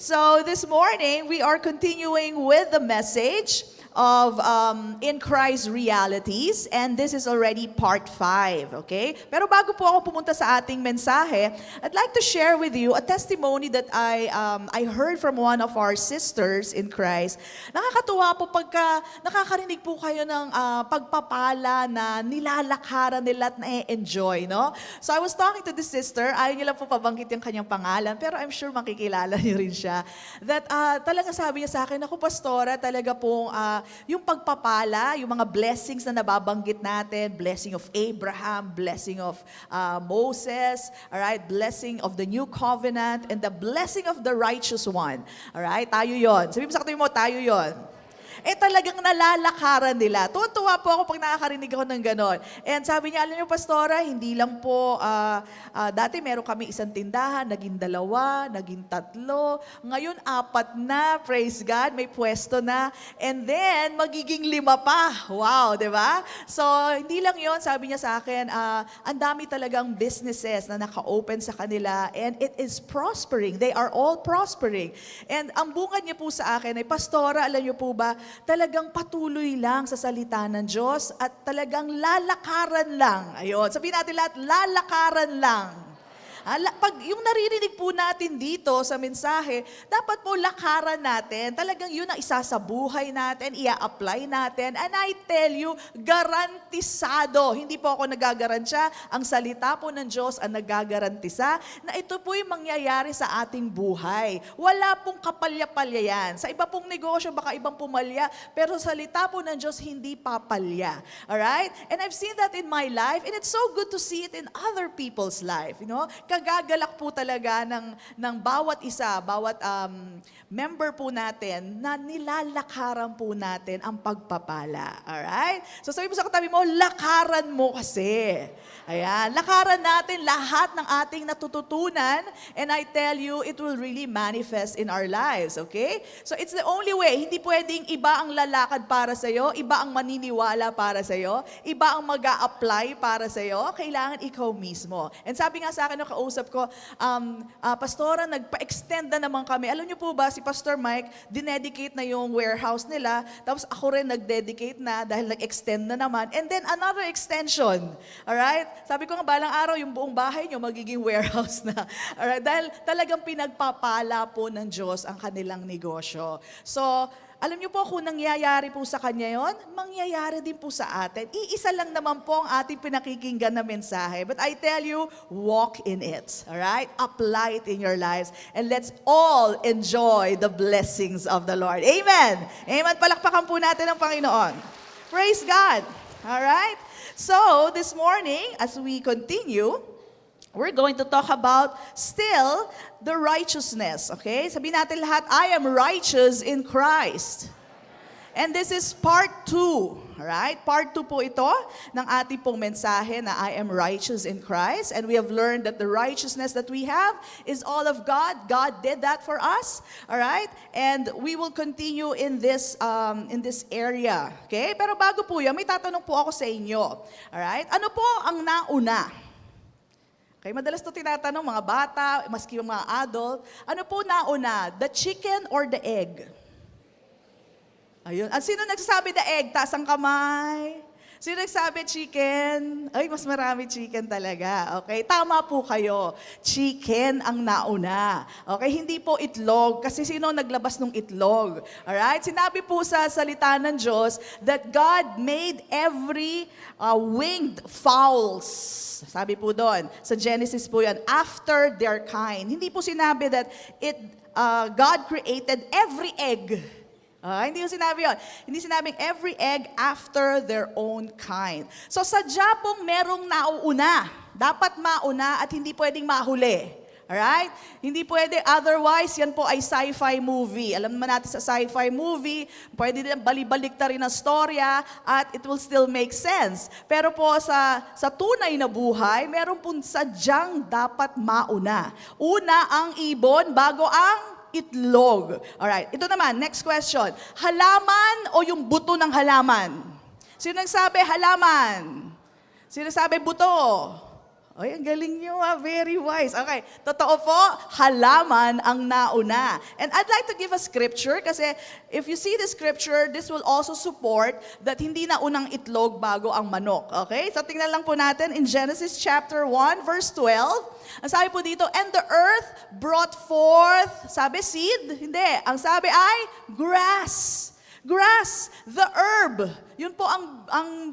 So this morning, we are continuing with the message of In Christ Realities, and this is already part 5, okay? Pero bago po ako pumunta sa ating mensahe, I'd like to share with you a testimony that I heard from one of our sisters in Christ. Nakakatuwa po pagka nakakarinig po kayo ng pagpapala na nilalakaran nila at na-enjoy, no? So I was talking to this sister, ayaw niya lang po pabanggit yung kanyang pangalan, pero I'm sure makikilala niyo rin siya. That talaga sabi niya sa akin, ako pastora, talaga pong yung pagpapala, yung mga blessings na nababanggit natin, blessing of Abraham, blessing of Moses, alright, blessing of the new covenant, and the blessing of the righteous one. Alright, tayo yon. Sabi mo sa katabi mo, tayo yon. Talagang nalalakaran nila. Tuwa-tuwa po ako pag nakakarinig ako ng ganon. And sabi niya, alam niyo, pastora, hindi lang po, dati meron kami isang tindahan, naging 2, naging 3, ngayon 4 na, praise God, may pwesto na, and then magiging 5 pa. Wow, di ba? So, hindi lang yon, sabi niya sa akin, ang dami talagang businesses na naka-open sa kanila, and it is prospering. They are all prospering. And ang bungad niya po sa akin ay, pastora, alam niyo po ba, talagang patuloy lang sa salita ng Diyos at talagang lalakaran lang. Ayun, sabihin natin lahat, lalakaran lang. Pag yung naririnig po natin dito sa mensahe, dapat po lakaran natin. Talagang yun ang isasabuhay natin, ia-apply natin. And I tell you, garantisado. Hindi po ako nagagarantya. Ang salita po ng Diyos ang nagagarantisa na ito po yung mangyayari sa ating buhay. Wala pong kapalya-palya yan. Sa iba pong negosyo, baka ibang pumalya, pero salita po ng Diyos hindi papalya. Alright? And I've seen that in my life, and it's so good to see it in other people's life. You know? Kagagalak po talaga ng bawat isa, bawat member po natin na nilalakaran po natin ang pagpapala. Alright? So sabi mo sa katabi mo, lakaran mo kasi. Ayan, lakaran natin lahat ng ating natututunan, and I tell you, it will really manifest in our lives, okay? So it's the only way. Hindi pwedeng iba ang lalakad para sa'yo, iba ang maniniwala para sa'yo, iba ang mag-a-apply para sa'yo, kailangan ikaw mismo. And sabi nga sa akin, kausap ko, pastora, nagpa-extend na naman kami. Alam niyo po ba, si Pastor Mike, dinedicate na yung warehouse nila, tapos ako rin nag-dedicate na dahil nag-extend na naman, and then another extension. Alright? Sabi ko nga, balang araw, yung buong bahay nyo magiging warehouse na. Alright? Dahil talagang pinagpapala po ng Diyos ang kanilang negosyo. So, alam niyo po, kung nangyayari po sa Kanya yon, mangyayari din po sa atin. Iisa lang naman po ang ating pinakikinggan na mensahe. But I tell you, walk in it. Alright? Apply it in your lives. And let's all enjoy the blessings of the Lord. Amen! Amen! Palakpakan po natin ang Panginoon. Praise God! Alright? So, this morning, as we continue, we're going to talk about still the righteousness, okay? Sabihin natin lahat, I am righteous in Christ. And this is part 2, right? Part 2 po ito ng ating pong mensahe na I am righteous in Christ. And we have learned that the righteousness that we have is all of God. God did that for us, all right? And we will continue in this area, okay? Pero bago po yan, may tatanong po ako sa inyo, all right? Ano po ang nauna? Okay, madalas ito tinatanong mga bata, maski yung mga adult, ano po nauna, the chicken or the egg? Ayun. At sino nagsasabi the egg? Taas ang kamay. Sino nagsabi chicken? Ay, mas marami chicken talaga. Okay, tama po kayo. Chicken ang nauna. Okay, hindi po itlog. Kasi sino naglabas ng itlog? Alright? Sinabi po sa salita ng Diyos that God made every winged fowls. Sabi po doon, sa Genesis po yan, after their kind. Hindi po sinabi that God created every egg. Hindi yung sinabi yun. Hindi sinabing every egg after their own kind. So sadya pong merong nauuna. Dapat mauna at hindi pwedeng mahuli. Alright? Hindi pwede, otherwise, yan po ay sci-fi movie. Alam naman natin sa sci-fi movie, pwede din balibalik na rin ang storya at it will still make sense. Pero po sa tunay na buhay, meron po sadyang dapat mauna. Una ang ibon bago ang itlog. Alright, ito naman, next question. Halaman o yung buto ng halaman? Sino nagsabi halaman? Sino nagsabi buto? Ay, ang galing nyo very wise. Okay, totoo po, halaman ang nauna. And I'd like to give a scripture kasi if you see the scripture, this will also support that hindi na unang itlog bago ang manok. Okay, so tingnan lang po natin in Genesis chapter 1 verse 12. Ang sabi po dito, and the earth brought forth, sabi seed? Hindi, ang sabi ay grass. Grass, the herb. Yun po ang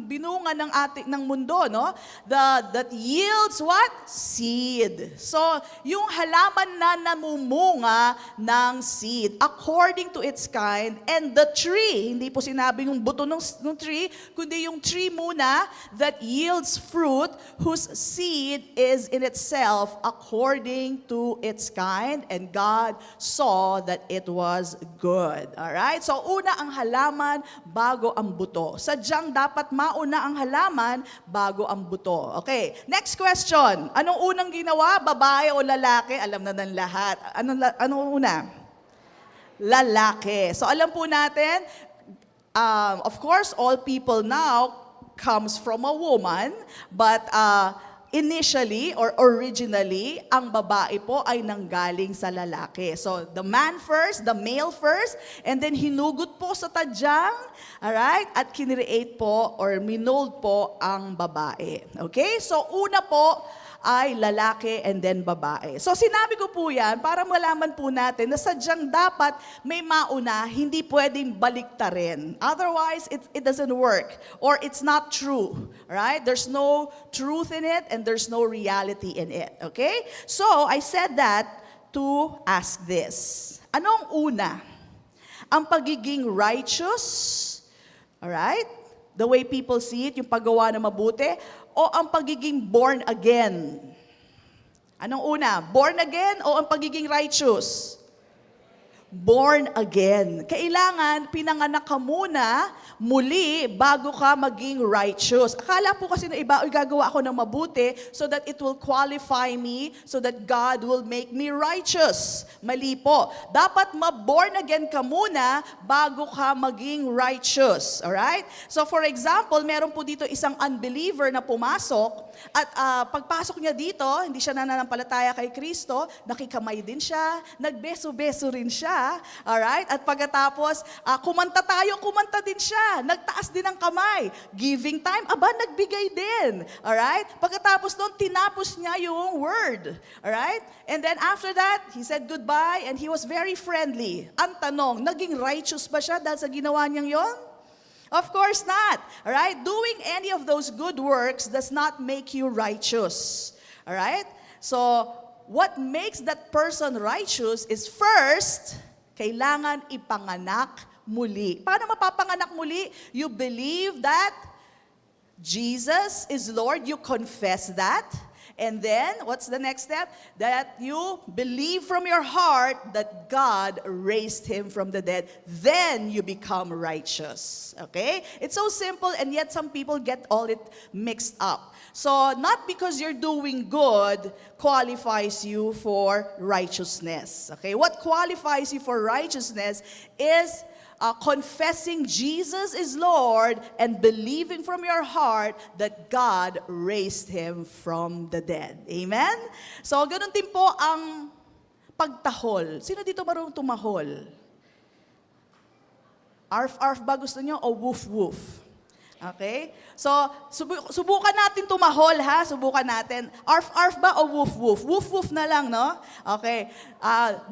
binunga ng mundo, no? That yields what? Seed. So, yung halaman na namumunga ng seed according to its kind, and the tree, hindi po sinabi yung buto ng tree, kundi yung tree muna that yields fruit whose seed is in itself according to its kind, and God saw that it was good. All right? So, una ang halaman bago ang buto. Sadyang dapat mauna ang halaman bago ang buto. Okay, next question. Anong unang ginawa? Babae o lalaki? Alam na ng lahat. Anong una? Lalaki. So alam po natin, of course, all people now comes from a woman, but initially or originally, ang babae po ay nanggaling sa lalaki. So, the man first, the male first, and then hinugot po sa tadyang, alright, at kinreate po or minold po ang babae. Okay? So, una po ay lalaki and then babae. So, sinabi ko po yan para malaman po natin na sadyang dapat may mauna, hindi pwedeng baliktarin. Otherwise, it doesn't work or it's not true. Right? There's no truth in it and there's no reality in it. Okay? So, I said that to ask this. Anong una? Ang pagiging righteous, alright? The way people see it, yung paggawa na mabuti, o ang pagiging born again? Anong una? Born again o ang pagiging righteous? Born again. Kailangan pinanganak ka muna muli bago ka maging righteous. Akala po kasi na iba, gagawa ako ng mabuti so that it will qualify me, so that God will make me righteous. Mali po. Dapat ma-born again ka muna bago ka maging righteous. Alright? So for example, meron po dito isang unbeliever na pumasok at pagpasok niya dito, hindi siya nananampalataya kay Kristo, nakikamay din siya, nagbeso-beso rin siya. Alright? At pagkatapos, kumanta din siya. Nagtaas din ng kamay. Giving time, nagbigay din. Alright? Pagkatapos doon, tinapos niya yung word. Alright? And then after that, he said goodbye and he was very friendly. Ang tanong, naging righteous ba siya dahil sa ginawa niyang yon? Of course not. Alright? Doing any of those good works does not make you righteous. Alright? So, what makes that person righteous is first, kailangan ipanganak muli. Paano mapapanganak muli? You believe that Jesus is Lord. You confess that. And then, what's the next step? That you believe from your heart that God raised Him from the dead. Then you become righteous. Okay? It's so simple, and yet some people get all it mixed up. So, not because you're doing good qualifies you for righteousness. Okay? What qualifies you for righteousness is confessing Jesus is Lord and believing from your heart that God raised Him from the dead. Amen? So, ganun din po ang pagtahol. Sino dito marunong tumahol? Arf-arf ba gusto nyo o woof-woof? Okay? So, subukan natin tumahol, ha? Subukan natin. Arf-arf ba o woof-woof? Woof-woof na lang, no? Okay.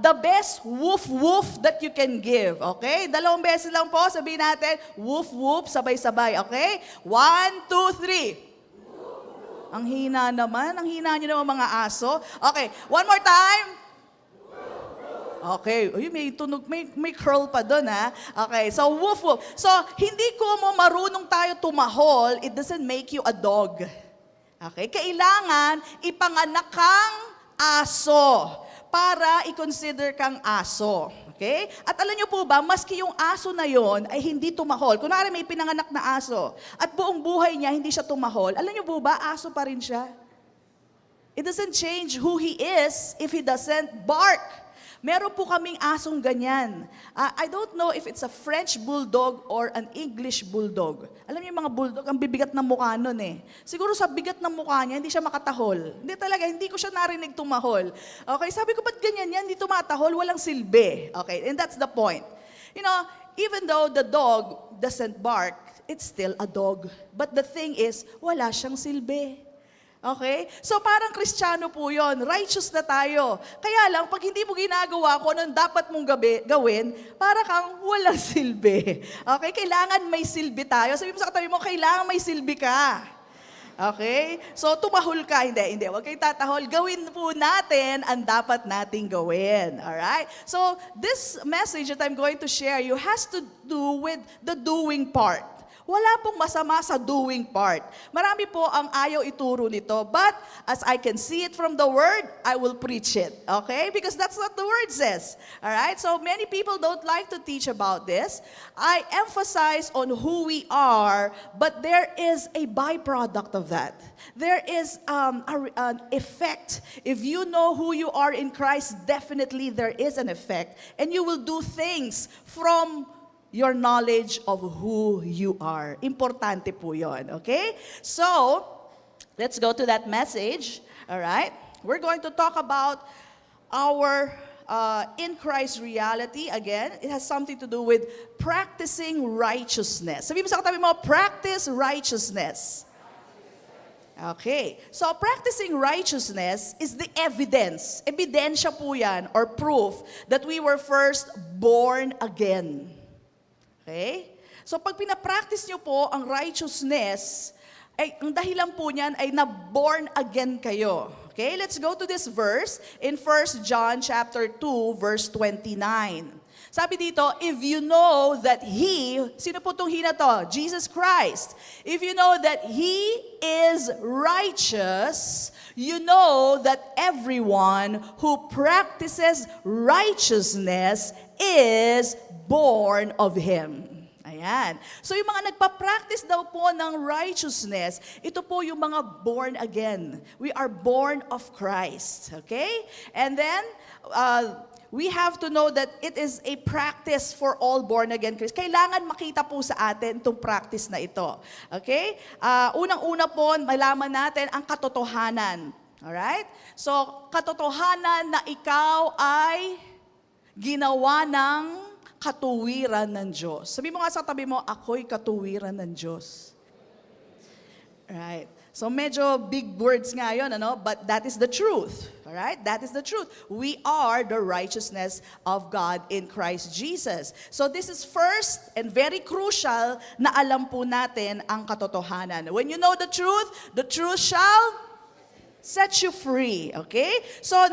The best woof-woof that you can give. Okay? 2 beses lang po. Sabihin natin, woof-woof, sabay-sabay. Okay? 1, 2, 3. Ang hina naman. Ang hina nyo naman mga aso. Okay. One more time. Okay. Uy, may tunog, may curl pa doon, ha? Okay. So, woof, woof. So, hindi ko mo marunong tayo tumahol, it doesn't make you a dog. Okay? Kailangan ipanganak kang aso para i-consider kang aso. Okay? At alam niyo po ba, maski yung aso na yon ay hindi tumahol. Kunwari may pinanganak na aso at buong buhay niya hindi siya tumahol. Alam niyo po ba, aso pa rin siya. It doesn't change who he is if he doesn't bark. Meron po kaming asong ganyan. I don't know if it's a French bulldog or an English bulldog. Alam niyo yung mga bulldog, ang bibigat ng mukha nun eh. Siguro sa bigat ng mukha niya, hindi siya makatahol. Hindi talaga, hindi ko siya narinig tumahol. Okay, sabi ko, ba't ganyan yan? Hindi tumatahol, walang silbi. Okay, and that's the point. You know, even though the dog doesn't bark, it's still a dog. But the thing is, wala siyang silbi. Okay? So parang Kristiyano po yun. Righteous na tayo. Kaya lang, pag hindi mo ginagawa kung anong dapat mong gawin, para kang walang silbi. Okay? Kailangan may silbi tayo. Sabi mo sa katabi mo, kailangan may silbi ka. Okay? So tumahol ka. Hindi. Huwag kayong tatahol. Gawin po natin ang dapat nating gawin. Alright? So this message that I'm going to share you has to do with the doing part. Wala pong masama sa doing part. Marami po ang ayaw ituro nito. But as I can see it from the Word, I will preach it. Okay? Because that's what the Word says. Alright? So many people don't like to teach about this. I emphasize on who we are, but there is a byproduct of that. There is an effect. If you know who you are in Christ, definitely there is an effect. And you will do things from your knowledge of who you are. Importante po yun, okay? So, let's go to that message, all right? We're going to talk about our in Christ reality. Again, it has something to do with practicing righteousness. Sabi mo sa katabi mo, practice righteousness. Okay. So, practicing righteousness is the evidence. Ebidensya po yan, or proof, that we were first born again. Okay? So pag pinapractice nyo po ang righteousness, ay, ang dahilan po niyan ay na-born again kayo. Okay? Let's go to this verse in 1 John chapter 2, verse 29. Sabi dito, if you know that He, sino po itong He na to? Jesus Christ. If you know that He is righteous, you know that everyone who practices righteousness is born of Him. Ayan. So yung mga nagpa-practice daw po ng righteousness, ito po yung mga born again. We are born of Christ. Okay? And then, we have to know that it is a practice for all born again Christians. Kailangan makita po sa atin itong practice na ito. Okay? Unang-una po, malaman natin ang katotohanan. Alright? So, katotohanan na ikaw ay ginawa ng katuwiran ng Diyos. Sabi mo nga sa tabi mo, ako'y katuwiran ng Diyos. Right. So medyo big words nga yun, ano? But that is the truth. Alright? That is the truth. We are the righteousness of God in Christ Jesus. So this is first and very crucial na alam po natin ang katotohanan. When you know the truth shall set you free. Okay? So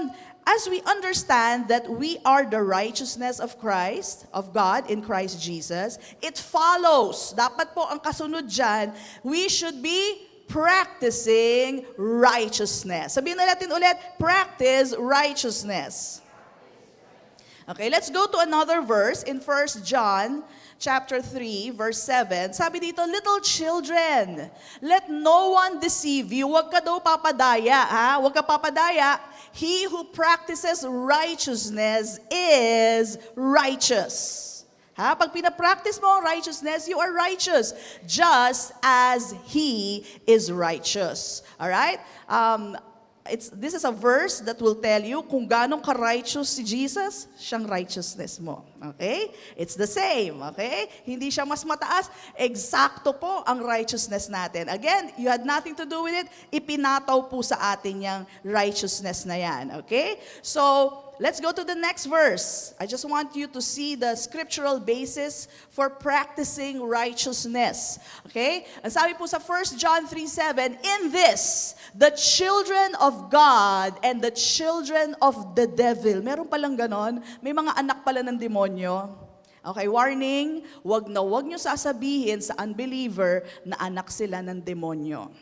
as we understand that we are the righteousness of Christ, of God in Christ Jesus, it follows, dapat po ang kasunod dyan, we should be practicing righteousness. Sabihin na natin ulit, practice righteousness. Okay, let's go to another verse in 1 John chapter 3, verse 7. Sabi dito, little children, let no one deceive you. Huwag ka daw papadaya, ha? Huwag ka papadaya. He who practices righteousness is righteous. Ha? Pag pinapractice mo ang righteousness, you are righteous, just as He is righteous. Alright? This is a verse that will tell you kung ganong ka-righteous si Jesus, siyang righteousness mo. Okay? It's the same. Okay? Hindi siya mas mataas. Eksakto po ang righteousness natin. Again, you had nothing to do with it. Ipinataw po sa atin yung righteousness na yan. Okay? So, let's go to the next verse. I just want you to see the scriptural basis for practicing righteousness. Okay? Ang sabi po sa 1 John 3:7, in this, the children of God and the children of the devil. Meron palang ganon. May mga anak pala ng demonyo. Okay, warning, wag nyo sasabihin sa unbeliever na anak sila ng demonyo.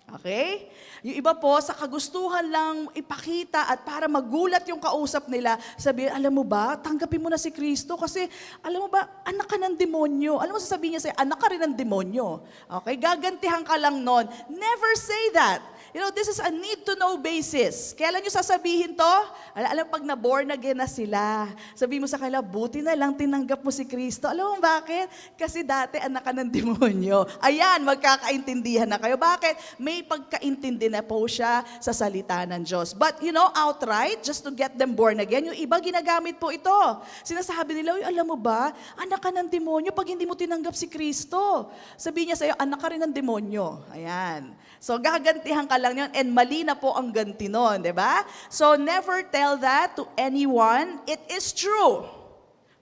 Okay? Yung iba po, sa kagustuhan lang ipakita at para magulat yung kausap nila, sabihin, alam mo ba, tanggapin mo na si Kristo kasi, alam mo ba, anak ka ng demonyo. Alam mo sasabihin niya sa'yo, anak ka rin ng demonyo. Okay? Gagantihan ka lang nun. Never say that. This is a need-to-know basis. Kailan nyo sasabihin to? Alam, pag na-born again na sila, sabihin mo sa kanila, buti na lang tinanggap mo si Kristo. Alam mo bakit? Kasi dati anak ka ng demonyo. Ayan, magkakaintindihan na kayo. Bakit? May pagkaintindi na po siya sa salita ng Diyos. But, outright, just to get them born again, yung iba ginagamit po ito. Sinasabi nila, alam mo ba, anak ka ng demonyo pag hindi mo tinanggap si Kristo. Sabihin niya sa'yo, anak ka rin ng demonyo. Ayan. So, gagantihan ka lang yun, and mali na po ang ganti nun, di ba? So, never tell that to anyone. It is true.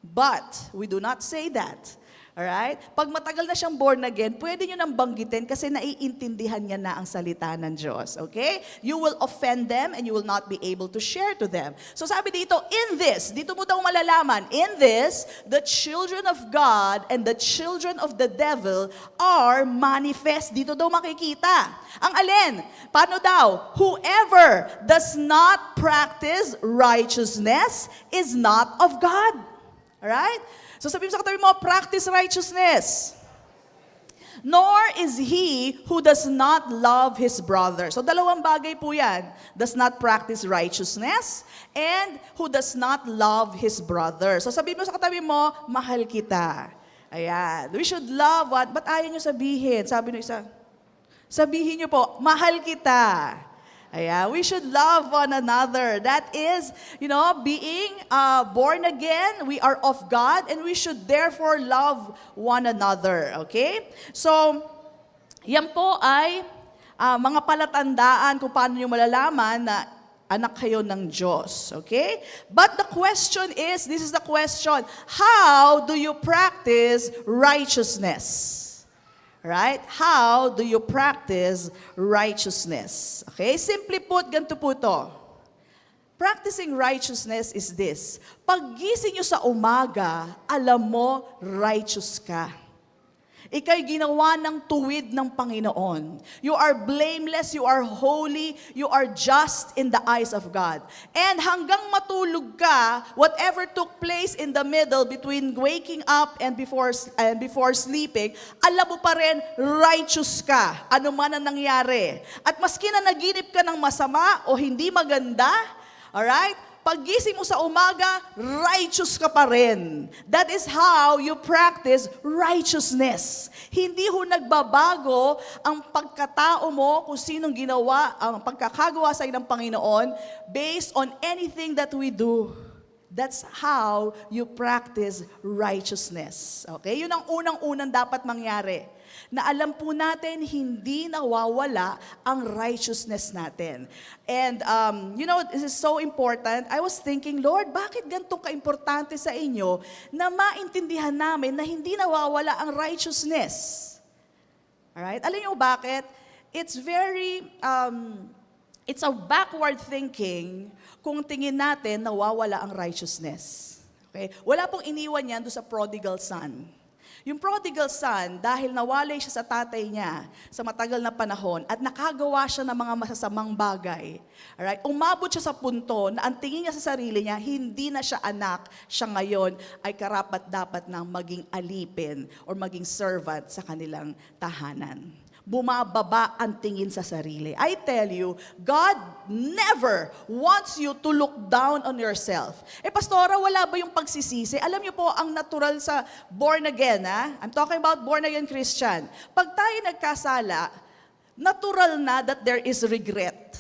But, we do not say that. Alright? Pag matagal na siyang born again, pwede nyo nang banggitin kasi naiintindihan niya na ang salita ng Diyos. Okay? You will offend them and you will not be able to share to them. So sabi dito, in this, dito mo daw malalaman, in this, the children of God and the children of the devil are manifest. Dito daw makikita. Ang alin? Paano daw? Whoever does not practice righteousness is not of God. Alright? So sabihin mo sa katabi mo, practice righteousness. Nor is he who does not love his brother. So dalawang bagay po yan. Does not practice righteousness and who does not love his brother. So sabihin mo sa katabi mo, mahal kita. Ayan. We should love what? Ba't ayaw nyo sabihin? Sabi nyo isa, sabihin nyo po, mahal kita. Ayan, we should love one another. That is, being born again, we are of God, and we should therefore love one another. Okay? So, yan po ay mga palatandaan kung paano nyo malalaman na anak kayo ng Diyos. Okay? But the question is, this is the question, how do you practice righteousness? Right? How do you practice righteousness? Okay? Simply put, ganito po ito. Practicing righteousness is this. Paggising nyo sa umaga, alam mo, righteous ka. Ika'y ginawa ng tuwid ng Panginoon. You are blameless, you are holy, you are just in the eyes of God. And hanggang matulog ka, whatever took place in the middle between waking up and before sleeping, alam mo pa rin, righteous ka. Ano man ang nangyari. At maski na naginip ka ng masama o hindi maganda, alright? Paggising mo sa umaga, righteous ka pa rin. That is how you practice righteousness. Hindi ho nagbabago ang pagkatao mo kung sinong ginawa, ang pagkakagawa sa ng Panginoon based on anything that we do. That's how you practice righteousness. Okay? Yun ang unang-unang dapat mangyari. Na alam po natin, hindi nawawala ang righteousness natin. And, this is so important. I was thinking, Lord, bakit ganito ka-importante sa inyo na maintindihan namin na hindi nawawala ang righteousness? Alright? Alam niyo bakit? It's it's a backward thinking kung tingin natin nawawala ang righteousness. Okay? Wala pong iniwan yan doon sa prodigal son. Yung prodigal son, dahil nawalay siya sa tatay niya sa matagal na panahon at nakagawa siya ng mga masasamang bagay, alright, umabot siya sa punto na ang tingin niya sa sarili niya, hindi na siya anak, siya ngayon ay karapat-dapat nang maging alipin or maging servant sa kanilang tahanan. Bumababa ang tingin sa sarili. I tell you, God never wants you to look down on yourself. Pastora, wala ba yung pagsisisi? Alam niyo po, ang natural sa born again, I'm talking about born again Christian. Pag tayo nagkasala, natural na that there is regret.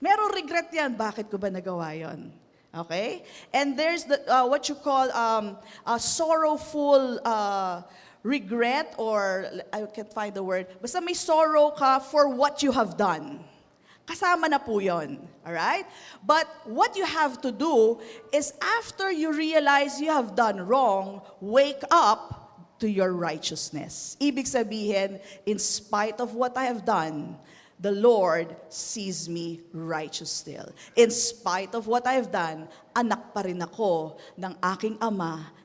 Merong regret yan. Bakit ko ba nagawa yon? Okay? And there's what you call sorrowful regret, or I can't find the word. Basta may sorrow ka for what you have done. Kasama na po yun. Alright? But what you have to do is after you realize you have done wrong, wake up to your righteousness. Ibig sabihin, in spite of what I have done, the Lord sees me righteous still. In spite of what I have done, anak pa rin ako ng aking Ama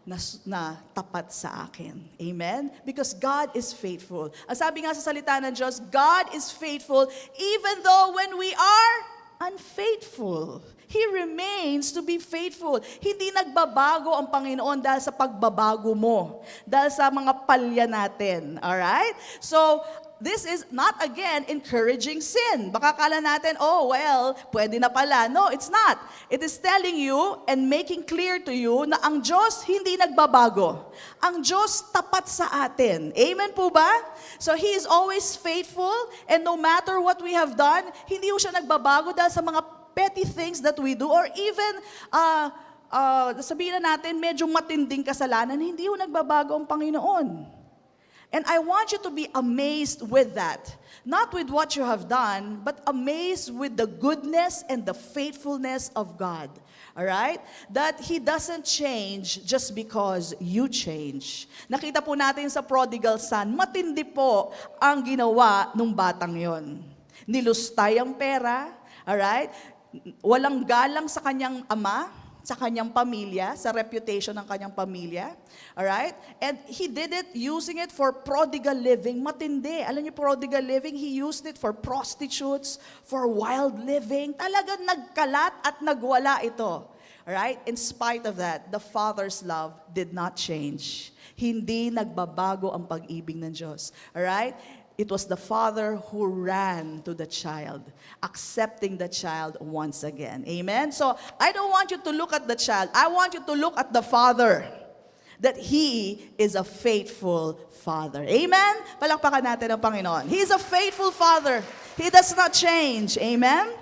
na tapat sa akin. Amen? Because God is faithful. Ang sabi nga sa salita ng Diyos, God is faithful even though when we are unfaithful. He remains to be faithful. Hindi nagbabago ang Panginoon dahil sa pagbabago mo. Dahil sa mga palya natin. Alright? So, this is not, again, encouraging sin. Baka kala natin, oh, well, pwede na pala. No, it's not. It is telling you and making clear to you na ang Diyos hindi nagbabago. Ang Diyos tapat sa atin. Amen po ba? So He is always faithful, and no matter what we have done, hindi po siya nagbabago dahil sa mga petty things that we do, or even, sabihin na natin, medyo matinding kasalanan, hindi po nagbabago ang Panginoon. And I want you to be amazed with that. Not with what you have done, but amazed with the goodness and the faithfulness of God. All right? That He doesn't change just because you change. Nakita po natin sa prodigal son, matindi po ang ginawa nung batang yon. Nilustay ang pera, all right? Walang galang sa kanyang ama, sa kanyang pamilya, sa reputation ng kanyang pamilya. Alright? And he did it using it for prodigal living. Matindi. Alam niyo, prodigal living, he used it for prostitutes, for wild living. Talagang nagkalat at nagwala ito. Alright? In spite of that, the Father's love did not change. Hindi nagbabago ang pag-ibig ng Diyos. Alright? It was the father who ran to the child, accepting the child once again. Amen? So, I don't want you to look at the child. I want you to look at the father, that He is a faithful Father. Amen? Palakpakan natin ang Panginoon. He is a faithful Father. He does not change. Amen?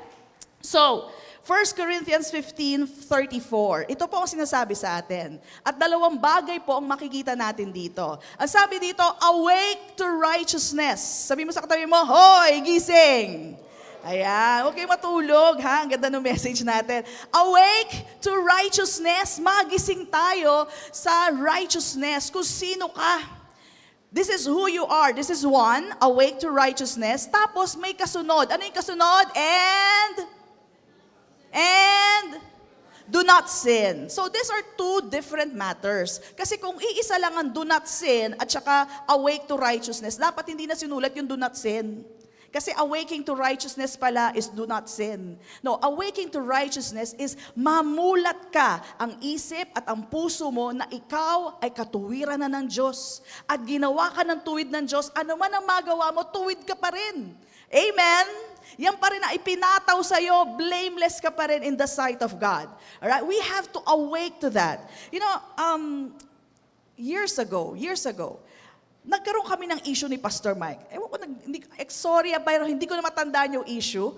So, 1 Corinthians 15:34. Ito po ang sinasabi sa atin. At dalawang bagay po ang makikita natin dito. Ang sabi dito, awake to righteousness. Sabi mo sa katabi mo, hoy, gising! Ayan, huwag kayo matulog, ha? Ang ganda ng message natin. Awake to righteousness. Magising tayo sa righteousness. Kung sino ka. This is who you are. This is one, awake to righteousness. Tapos may kasunod. Ano yung kasunod? And do not sin. So these are two different matters. Kasi kung iisa lang ang do not sin at saka awake to righteousness, dapat hindi na sinulat yung do not sin. Kasi awaking to righteousness pala is do not sin. No, awaking to righteousness is mamulat ka ang isip at ang puso mo na ikaw ay katuwiran na ng Diyos. At ginawa ka ng tuwid ng Diyos, ano man ang magawa mo, tuwid ka pa rin. Amen? Yan pa rin na ipinataw sa'yo, blameless ka pa rin in the sight of God. Alright? We have to awake to that. You know, years ago, nagkaroon kami ng issue ni Pastor Mike. Ewan ko, sorry, pero hindi ko na matandaan yung issue.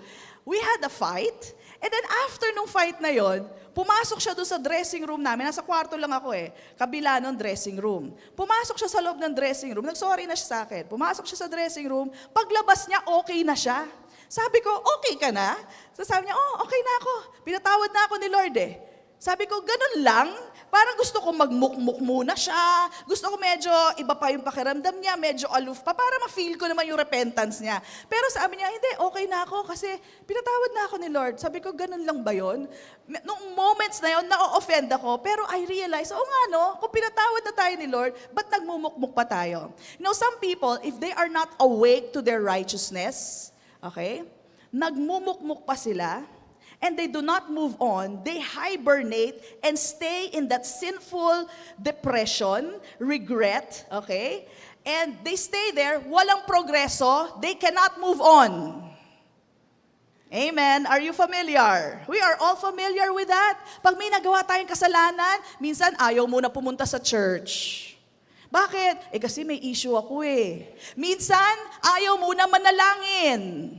We had a fight, and then after nung fight na yon, pumasok siya doon sa dressing room namin. Nasa kwarto lang ako kabila ng dressing room. Pumasok siya sa loob ng dressing room, nag-sorry na siya sa akin. Pumasok siya sa dressing room, paglabas niya, okay na siya. Sabi ko, okay ka na? So sabi niya, oh, okay na ako. Pinatawad na ako ni Lord Sabi ko, ganun lang. Parang gusto ko magmukmuk muna siya. Gusto ko medyo iba pa yung pakiramdam niya, medyo aloof pa, para ma-feel ko naman yung repentance niya. Pero sabi niya, hindi, okay na ako kasi pinatawad na ako ni Lord. Sabi ko, ganun lang ba yun? Nung moments na yun, na-offend ako. Pero I realize, kung pinatawad na tayo ni Lord, ba't nagmumukmuk pa tayo? You know, some people, if they are not awake to their righteousness, okay, nagmumukmuk pa sila, and they do not move on, they hibernate and stay in that sinful depression, regret, okay? And they stay there, walang progreso, they cannot move on. Amen. Are you familiar? We are all familiar with that. Pag may nagawa tayong kasalanan, minsan ayaw mo na pumunta sa church. Bakit? Kasi may issue ako Minsan, ayaw mo na manalangin.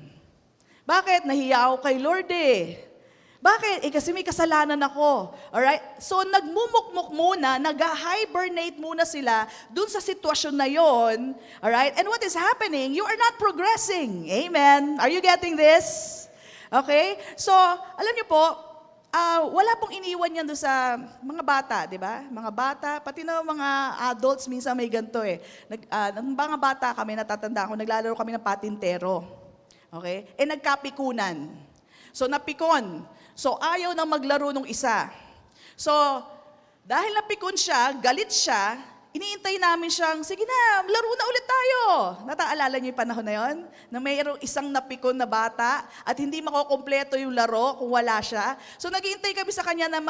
Bakit? Nahiya ako kay Lord Bakit? Kasi may kasalanan ako. Alright? So, nagmumukmuk muna, nag-hibernate muna sila dun sa sitwasyon na yon. Alright? And what is happening? You are not progressing. Amen? Are you getting this? Okay? So, alam niyo po, wala pong iniwan yan doon sa mga bata, di ba? Mga bata, pati na mga adults, minsan may ganito Nung mga bata kami, natatanda ko, naglalaro kami ng patintero. Okay? Nagkapikunan. So, napikon. So, ayaw na maglaro nung isa. So, dahil napikon siya, galit siya, iniintay namin siyang, sige na, laro na ulit tayo. Nataalala niyo yung panahon na yon? Na mayroong isang napikon na bata at hindi makukompleto yung laro kung wala siya. So, naghihintay kami sa kanya na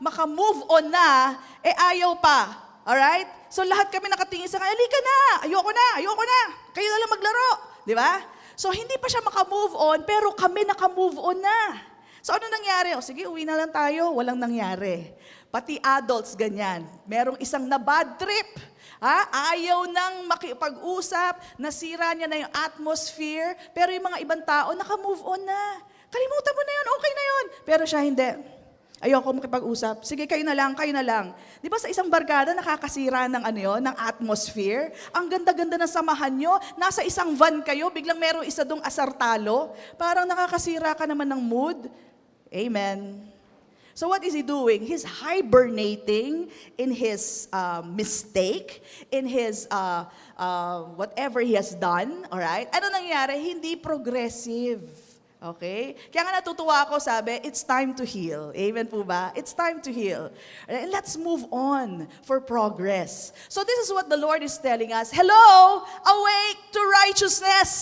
maka-move on na, ayaw pa. Alright? So, lahat kami nakatingin sa kanya, halika na, ayoko na, kayo na lang maglaro. Di ba? So, hindi pa siya makamove on, pero kami nakamove on na. So, ano nangyari? O, sige, uwi na lang tayo. Walang nangyari. Pati adults, ganyan. Merong isang na bad trip. Ayaw nang makipag-usap, nasira niya na yung atmosphere, pero yung mga ibang tao, nakamove on na. Kalimutan mo na yun, okay na yun. Pero siya hindi. Ayoko makipag-usap. Sige, kayo na lang, kayo na lang. Di ba sa isang barkada, nakakasira ng ng atmosphere? Ang ganda-ganda ng samahan nyo. Nasa isang van kayo, biglang merong isa dong asartalo. Parang nakakasira ka naman ng mood. Amen. So what is he doing? He's hibernating in his mistake, in his whatever he has done. Alright? Ano nangyari? Hindi progressive. Okay? Kaya nga natutuwa ako, sabi, it's time to heal. Amen po ba? It's time to heal. And let's move on for progress. So this is what the Lord is telling us. Hello! Awake to righteousness!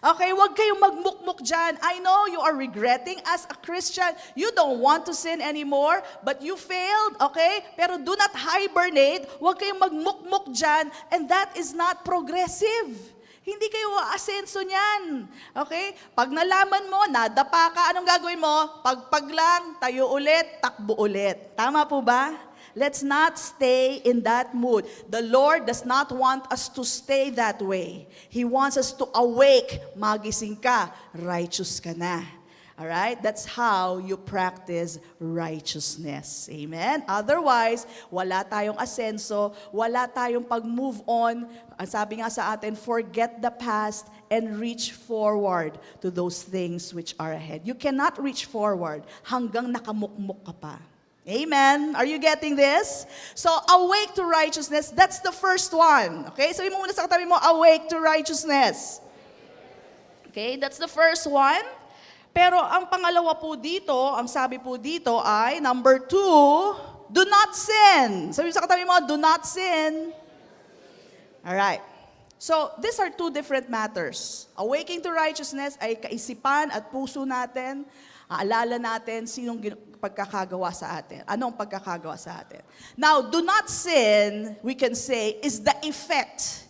Okay, huwag kayong magmukmuk dyan. I know you are regretting as a Christian. You don't want to sin anymore, but you failed, okay? Pero do not hibernate. Huwag kayong magmukmuk dyan, and that is not progressive. Hindi kayo aasenso niyan. Okay? Pag nalaman mo, nadapa ka, anong gagawin mo? Pagpag lang, tayo ulit, takbo ulit. Tama po ba? Let's not stay in that mood. The Lord does not want us to stay that way. He wants us to awake. Magising ka, righteous ka na. Alright? That's how you practice righteousness. Amen? Otherwise, wala tayong asenso, wala tayong pag-move on. Ang sabi nga sa atin, forget the past and reach forward to those things which are ahead. You cannot reach forward hanggang nakamukmuk ka pa. Amen? Are you getting this? So, awake to righteousness, that's the first one. Okay? Sabi mo muna sa katabi mo, awake to righteousness. Okay? That's the first one. Pero ang pangalawa po dito, ang sabi po dito ay, number 2, do not sin. Sabi sa katabi mo, do not sin. Alright. So, these are two different matters. Awaking to righteousness ay kaisipan at puso natin. Aalala natin sinong pagkakagawa sa atin. Anong pagkakagawa sa atin. Now, do not sin, we can say, is the effect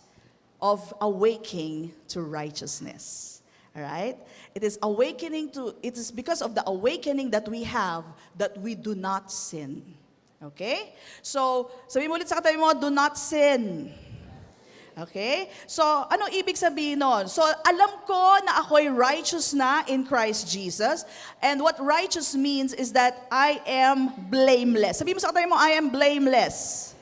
of awaking to righteousness. Alright? It is because of the awakening that we have that we do not sin. Okay? So, sabi mo ulit sa katabi mo, do not sin. Okay? So, anong ibig sabihin nun? So, alam ko na ako'y righteous na in Christ Jesus. And what righteous means is that I am blameless. Sabi mo sa katabi mo, I am blameless.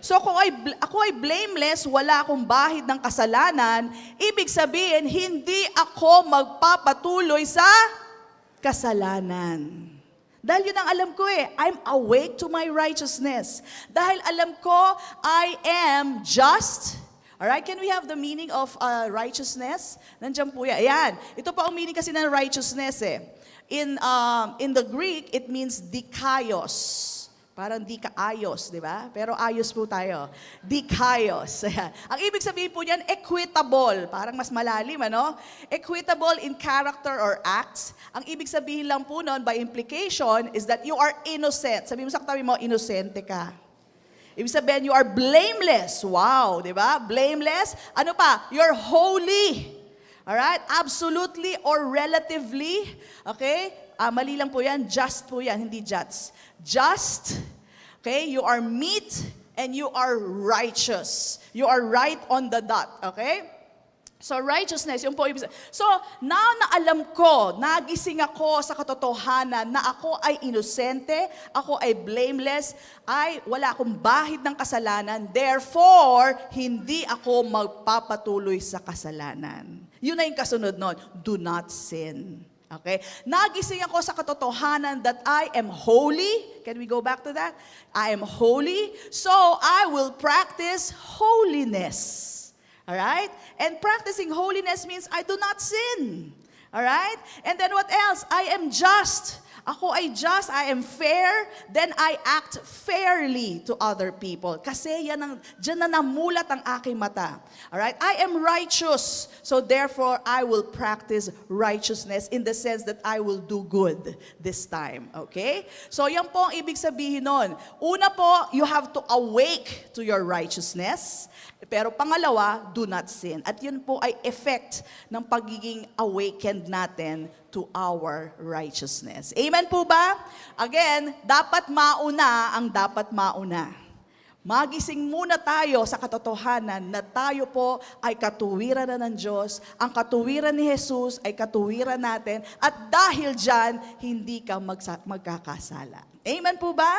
So kung ako ay blameless, wala akong bahid ng kasalanan, ibig sabihin, hindi ako magpapatuloy sa kasalanan. Dahil yun ang alam ko I'm awake to my righteousness. Dahil alam ko, I am just. Alright, can we have the meaning of righteousness? Nandiyan po yan. Ayan, ito pa ang meaning kasi ng righteousness In the Greek, it means dikaios. Parang di ka ayos, di ba? Pero ayos po tayo. Dikaios. Ang ibig sabihin po niyan, equitable. Parang mas malalim, ano? Equitable in character or acts. Ang ibig sabihin lang po nun, by implication, is that you are innocent. Sabi mo sa katabi mo, inosente ka. Ibig sabihin, you are blameless. Wow, di ba? Blameless. Ano pa? You're holy. Alright? Absolutely or relatively. Okay? Mali lang po yan. Just po yan, hindi just. Just, okay? You are meet and you are righteous. You are right on the dot, okay? So righteousness, yung po ibig sabihin. So, now na alam ko, nagising ako sa katotohanan na ako ay inosente, ako ay blameless, ay wala akong bahid ng kasalanan, therefore, hindi ako magpapatuloy sa kasalanan. Yun na yung kasunod nun, do not sin. Okay? Nagising ako sa katotohanan that I am holy. Can we go back to that? I am holy, so I will practice holiness. Alright? And practicing holiness means I do not sin. Alright? And then what else? I am just. Ako ay just, I am fair, then I act fairly to other people. Kasi dyan na namulat ang aking mata. Alright? I am righteous, so therefore I will practice righteousness in the sense that I will do good this time. Okay? So yan po ang ibig sabihin nun. Una po, you have to awake to your righteousness. Pero pangalawa, do not sin. At yun po ay effect ng pagiging awakened natin to our righteousness. Amen po ba? Again, dapat mauna ang dapat mauna. Magising muna tayo sa katotohanan na tayo po ay katuwiran na ng Diyos. Ang katuwiran ni Jesus ay katuwiran natin. At dahil dyan, hindi ka magkakasala. Amen po ba?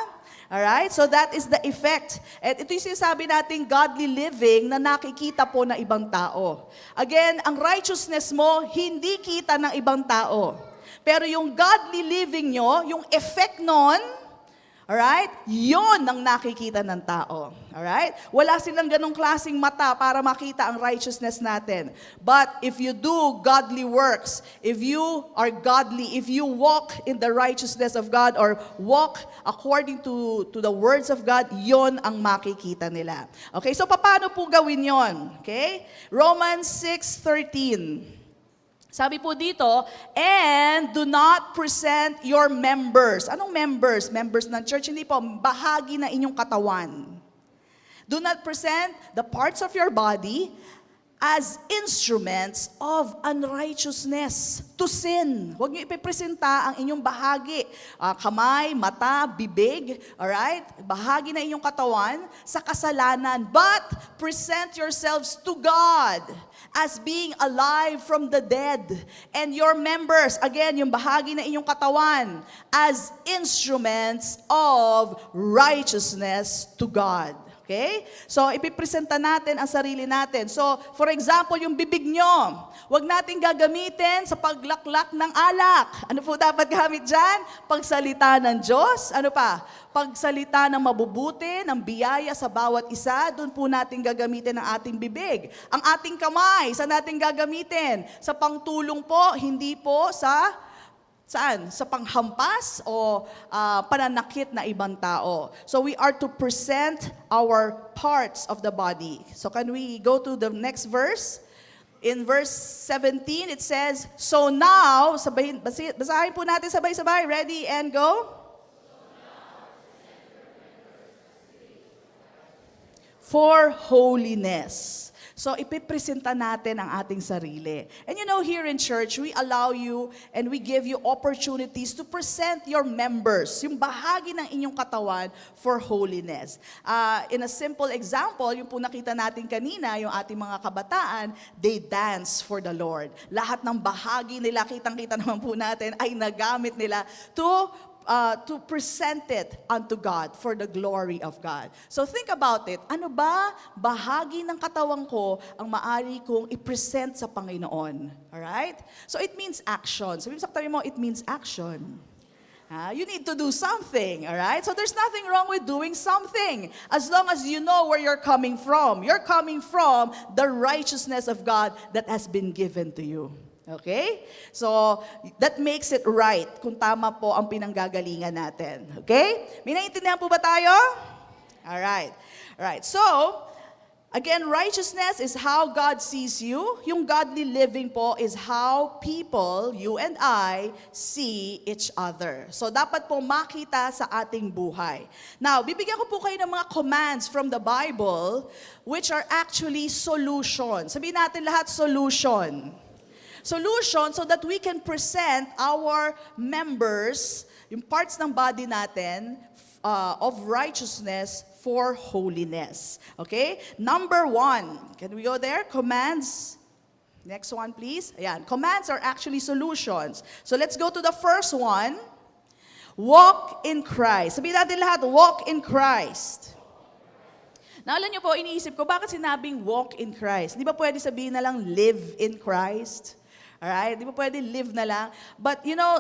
Alright? So that is the effect. At ito yung sinasabi nating godly living na nakikita po ng ibang tao. Again, ang righteousness mo, hindi kita ng ibang tao. Pero yung godly living nyo, yung effect nun, alright? Yon ang nakikita ng tao. Alright? Wala silang ganong klaseng mata para makita ang righteousness natin. But if you do godly works, if you are godly, if you walk in the righteousness of God or walk according to the words of God, yon ang makikita nila. Okay? So paano po gawin yon? Okay? Romans 6:13. Sabi po dito, and do not present your members. Anong members? Members ng church? Hindi po, bahagi na inyong katawan. Do not present the parts of your body as instruments of unrighteousness to sin. Huwag niyo ipipresenta ang inyong bahagi. Kamay, mata, bibig, alright? Bahagi na inyong katawan sa kasalanan. But present yourselves to God as being alive from the dead. And your members, again, yung bahagi na inyong katawan, as instruments of righteousness to God. Okay? So, ipipresenta natin ang sarili natin. So, for example, yung bibig nyo, wag natin gagamitin sa paglaklak ng alak. Ano po dapat gamit dyan? Pagsalita ng Diyos. Ano pa? Pagsalita ng mabubuti, ng biyaya sa bawat isa, doon po natin gagamitin ang ating bibig. Ang ating kamay, saan natin gagamitin? Sa pangtulong po, hindi po sa saan? Sa panghampas o pananakit na ibang tao. So we are to present our parts of the body. So can we go to the next verse? In verse 17, it says, so now, basahin po natin sabay-sabay. Ready and go? For holiness. So, ipipresenta natin ang ating sarili. And you know, here in church, we allow you and we give you opportunities to present your members, yung bahagi ng inyong katawan for holiness. In a simple example, yung po nakita natin kanina, yung ating mga kabataan, they dance for the Lord. Lahat ng bahagi nila, kitang-kita naman po natin, ay nagamit nila to present it unto God for the glory of God. So think about it. Ano ba bahagi ng katawan ko ang maari kong i-present sa Panginoon? Alright? So it means action. Sabi mo sa katabi mo, it means action. You need to do something, alright? So there's nothing wrong with doing something as long as you know where you're coming from. You're coming from the righteousness of God that has been given to you. Okay? So, that makes it right kung tama po ang pinanggagalingan natin. Okay? May naiintindihan po ba tayo? Alright. Alright. So, again, righteousness is how God sees you. Yung godly living po is how people, you and I, see each other. So, dapat po makita sa ating buhay. Now, bibigyan ko po kayo ng mga commands from the Bible which are actually solutions. Sabihin natin lahat, solution. Solution so that we can present our members, yung parts ng body natin, of righteousness for holiness. Okay? Number 1. Can we go there? Commands. Next one, please. Ayan. Commands are actually solutions. So let's go to the first one. Walk in Christ. Sabihin natin lahat, walk in Christ. Naalala niyo po, iniisip ko, bakit sinabing walk in Christ? Di ba pwede sabihin na lang live in Christ? Alright? Di ba pwede live na lang? But you know,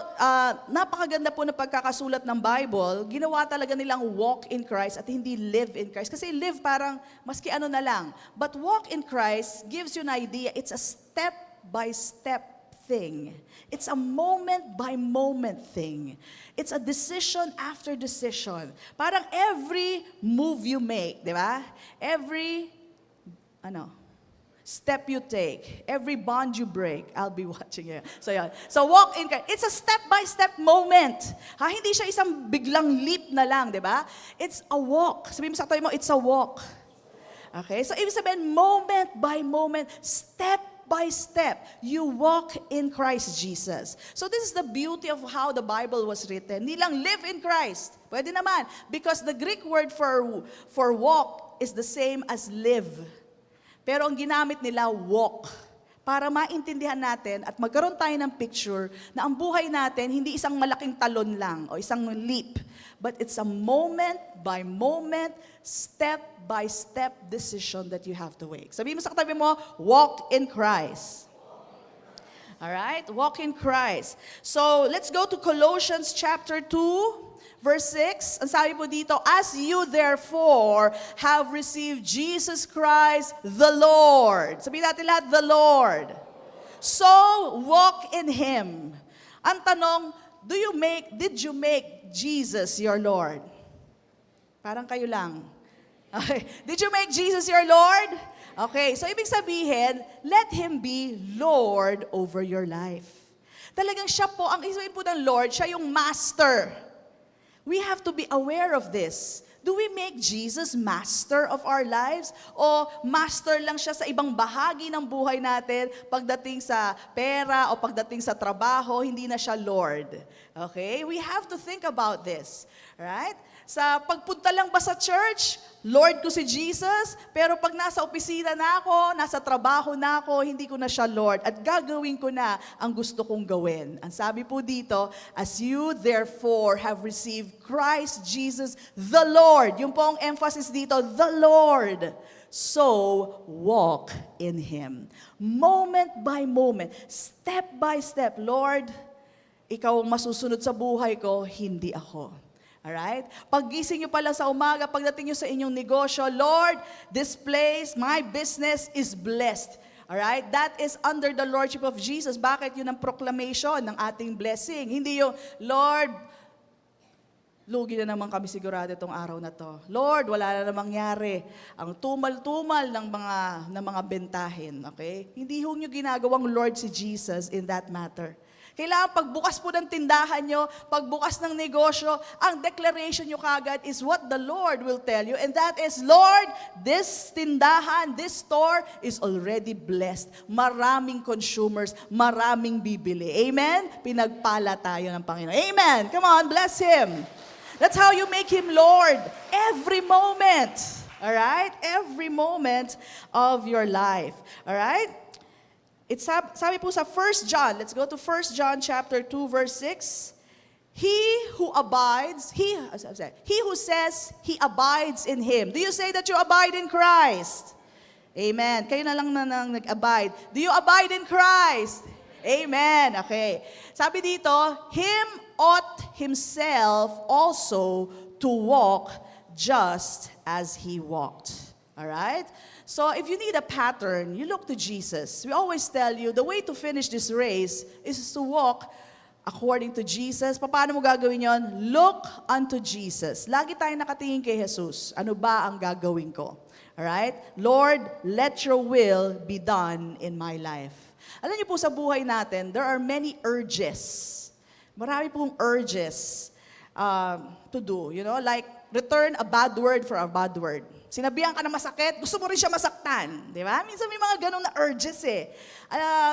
napakaganda po na pagkakasulat ng Bible, ginawa talaga nilang walk in Christ at hindi live in Christ. Kasi live parang maski ano na lang. But walk in Christ gives you an idea, it's a step-by-step thing. It's a moment-by-moment thing. It's a decision after decision. Parang every move you make, di ba? Every, step you take, every bond you break, I'll be watching you. So yan. So walk in Christ. It's a step-by-step moment. Hindi siya isang biglang leap na lang, di ba? It's a walk. Sabihin mo sa tayo mo, it's a walk. Okay? So ibig sabihin, moment by moment, step by step, you walk in Christ Jesus. So this is the beauty of how the Bible was written. Hindi lang live in Christ. Pwede naman. Because the Greek word for walk is the same as live. Pero ang ginamit nila, walk. Para maintindihan natin at magkaroon tayo ng picture na ang buhay natin, hindi isang malaking talon lang o isang leap. But it's a moment by moment, step by step decision that you have to make. Sabihin mo sa katabi mo, walk in Christ. All right? Walk in Christ. So, let's go to Colossians chapter 2, verse 6. Ang sabi po dito, as you therefore have received Jesus Christ the Lord. Sabihin natin lahat, the Lord. So, walk in Him. Ang tanong, did you make Jesus your Lord? Parang kayo lang. Okay. Did you make Jesus your Lord? Okay, so ibig sabihin, let Him be Lord over your life. Talagang siya po, ang isipin po ng Lord, siya yung master. We have to be aware of this. Do we make Jesus master of our lives? O master lang siya sa ibang bahagi ng buhay natin, pagdating sa pera o pagdating sa trabaho, hindi na siya Lord. Okay? We have to think about this. Right? Sa pagpunta lang ba sa church, Lord ko si Jesus, pero pag nasa opisina na ako, nasa trabaho na ako, hindi ko na siya Lord at gagawin ko na ang gusto kong gawin. Ang sabi po dito, as you therefore have received Christ Jesus the Lord. Yung po ang emphasis dito, the Lord. So, walk in Him. Moment by moment, step by step, Lord, Ikaw ang masusunod sa buhay ko, hindi ako. Alright? Paggising nyo pala sa umaga, pagdating nyo sa inyong negosyo, Lord, this place, my business is blessed. Alright? That is under the Lordship of Jesus. Bakit? Yun ang proclamation ng ating blessing. Hindi yung, Lord, lugi na naman kami sigurado itong araw na to. Lord, wala na namang mangyari. Ang tumal-tumal ng mga bentahin. Okay? Hindi nyo ginagawang Lord si Jesus in that matter. Kailangan pagbukas po ng tindahan nyo, pagbukas ng negosyo, ang declaration nyo kagad is what the Lord will tell you. And that is, Lord, this tindahan, this store is already blessed. Maraming consumers, maraming bibili. Amen? Pinagpala tayo ng Panginoon. Amen? Come on, bless Him. That's how you make Him Lord. Every moment. Alright? Every moment of your life. Alright? It's sabi po sa 1 John, let's go to 1 John chapter 2 verse 6. He who says he abides in Him. Do you say that you abide in Christ? Amen. Kayo na lang na nag-abide. Do you abide in Christ? Amen. Okay. Sabi dito, Him ought Himself also to walk just as He walked. Alright? So if you need a pattern, you look to Jesus. We always tell you, the way to finish this race is to walk according to Jesus. Paano mo gagawin yon? Look unto Jesus. Lagi tayong nakatingin kay Jesus. Ano ba ang gagawin ko? Alright? Lord, let your will be done in my life. Alam niyo po sa buhay natin, there are many urges. Marami pong urges to do. You know, like return a bad word for a bad word. Sinabihan ka na masakit, gusto mo rin siya masaktan. Di ba? Minsan may mga ganong na urges eh.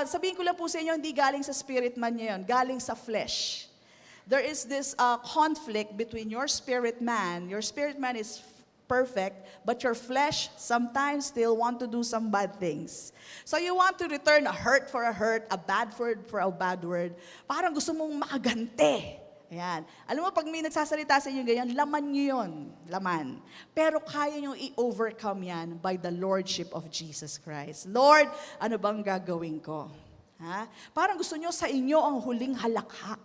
Sabihin ko lang po sa inyo, hindi galing sa spirit man niya yun, galing sa flesh. There is this conflict between your spirit man. Your spirit man is perfect, but your flesh sometimes still want to do some bad things. So you want to return a hurt for a hurt, a bad word for a bad word. Parang gusto mong makagante. Ayan. Alam mo, pag may nagsasalita sa inyo ganyan, laman nyo yun. Laman. Pero kaya nyo i-overcome yan by the Lordship of Jesus Christ. Lord, ano bang gagawin ko? Ha? Parang gusto nyo sa inyo ang huling halakhak.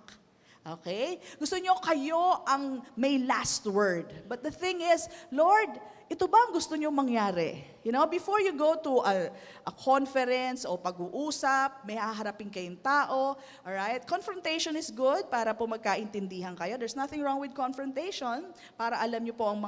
Okay? Gusto nyo kayo ang may last word. But the thing is, Lord, ito ba ang gusto nyo mangyari? You know, before you go to a conference o pag-uusap, may haharapin kayong tao, alright? Confrontation is good para po magkaintindihan kayo. There's nothing wrong with confrontation para alam nyo po ang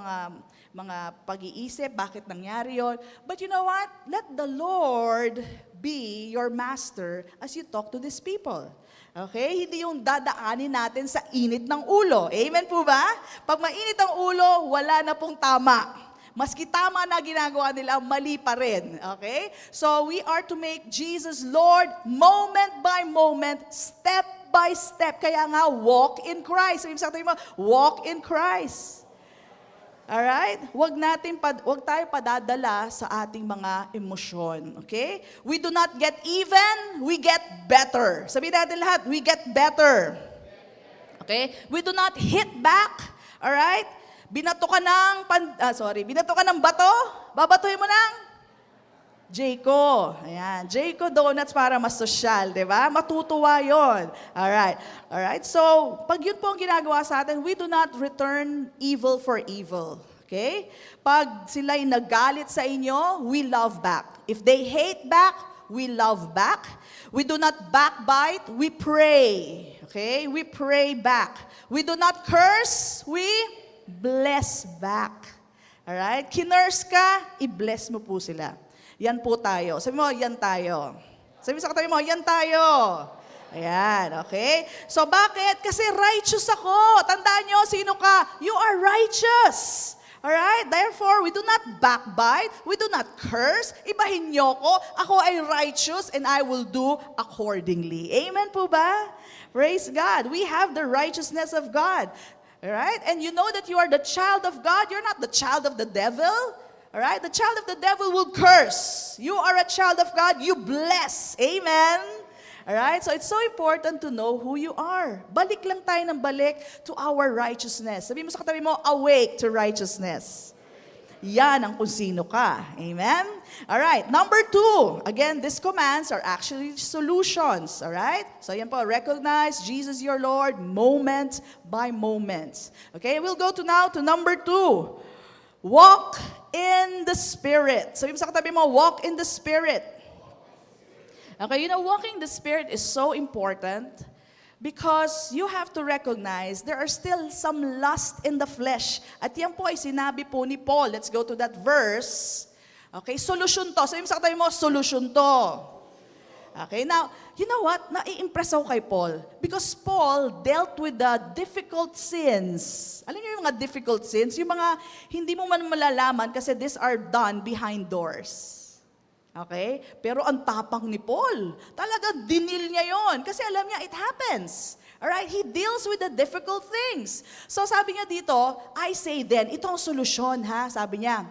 mga pag-iisip, bakit nangyari yon. But you know what? Let the Lord be your master as you talk to these people. Okay? Hindi yung dadaanin natin sa init ng ulo. Amen po ba? Pag mainit ang ulo, wala na pong tama. Maski tama na ginagawa nila, mali pa rin. Okay? So we are to make Jesus Lord moment by moment, step by step. Kaya nga, walk in Christ. Sabi mo, walk in Christ. Alright? Huwag tayo padadala sa ating mga emosyon. Okay? We do not get even, we get better. Sabihin natin lahat, we get better. Okay? We do not hit back. Alright? Binato ka ng bato, babatuhin mo ng Jayco. Ayan, Jayco Donuts para mas sosyal, di ba? Matutuwa yon. Alright. So, pag yun po ang ginagawa sa atin, we do not return evil for evil. Okay? Pag sila'y nagalit sa inyo, we love back. If they hate back, we love back. We do not backbite, we pray. Okay? We pray back. We do not curse, we bless back. Alright? Kinurse ka, i-bless mo po sila. Yan po tayo. Sabi mo, yan tayo. Sabi sa katabi mo, yan tayo. Ayan, okay? So bakit? Kasi righteous ako. Tandaan nyo, sino ka? You are righteous. Alright? Therefore, we do not backbite, we do not curse. Ibahin nyo ko, ako ay righteous and I will do accordingly. Amen po ba? Praise God. We have the righteousness of God. Alright? And you know that you are the child of God. You're not the child of the devil. Alright? The child of the devil will curse. You are a child of God. You bless. Amen? Alright? So it's so important to know who you are. Balik lang tayo ng balik to our righteousness. Sabi mo sa katabi mo, awake to righteousness. Yan ang kung sino ka. Amen? Alright, number 2. Again, these commands are actually solutions. Alright? So yan po, recognize Jesus your Lord moment by moment. Okay, we'll go now to number 2. Walk in the Spirit. Sabi mo sa katabi mo, walk in the Spirit. Okay, you know, walking in the Spirit is so important because you have to recognize there are still some lust in the flesh. At yan po ay sinabi po ni Paul. Let's go to that verse. Okay, solusyon to. Sabi mo sa katabi mo, solusyon to. Okay, now, you know what? Nai-impress ako kay Paul. Because Paul dealt with the difficult sins. Alam niyo yung mga difficult sins? Yung mga hindi mo man malalaman kasi these are done behind doors. Okay? Pero ang tapang ni Paul. Talagang dinil niya yon kasi alam niya it happens. Alright? He deals with the difficult things. So sabi niya dito, I say then, ito ang solusyon ha, sabi niya.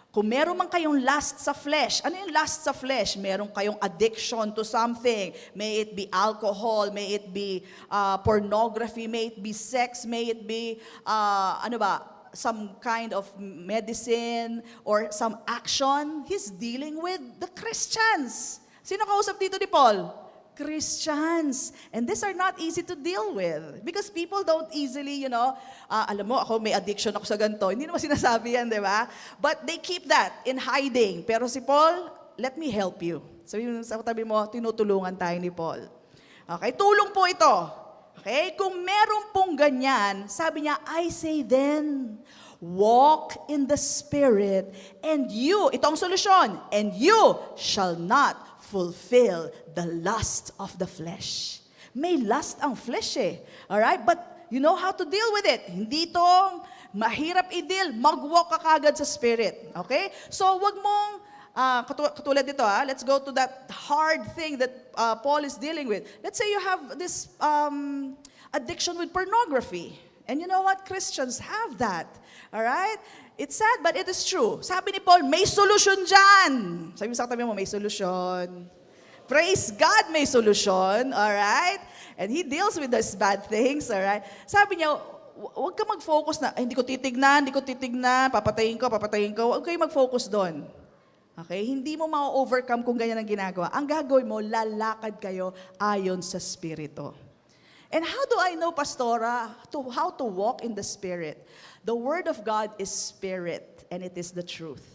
Kung meron man kayong lust sa flesh, ano yung lust sa flesh? Meron kayong addiction to something. May it be alcohol, may it be pornography, may it be sex, may it be, some kind of medicine or some action. He's dealing with the Christians. Sino kausap dito ni Paul? Christians. And these are not easy to deal with. Because people don't easily, alam mo, ako may addiction ako sa ganito. Hindi naman sinasabi yan, di ba? But they keep that in hiding. Pero si Paul, let me help you. Sabi mo sa tabi mo, tinutulungan tayo ni Paul. Okay, tulong po ito. Okay, kung meron pong ganyan, sabi niya, I say then, walk in the Spirit, and you, ito ang solusyon, and you shall not fulfill the lust of the flesh. May lust ang flesh eh. Alright? But you know how to deal with it. Hindi ito mahirap i-deal. Mag-walk ka kagad sa Spirit. Okay? So wag mong, katulad dito let's go to that hard thing that Paul is dealing with. Let's say you have this addiction with pornography. And you know what? Christians have that. Alright? It's sad, but it is true. Sabi ni Paul, may solusyon dyan. Sabi mo sa katabi mo, may solusyon. Praise God, may solusyon. Alright? And He deals with those bad things. Alright? Sabi niya, huwag ka mag-focus na, hindi ko titignan, papatayin ko. Huwag kayo mag-focus doon. Okay? Hindi mo ma-overcome kung ganyan ang ginagawa. Ang gagawin mo, lalakad kayo ayon sa Espiritu. And how do I know, Pastora, how to walk in the Spirit? The Word of God is Spirit, and it is the truth.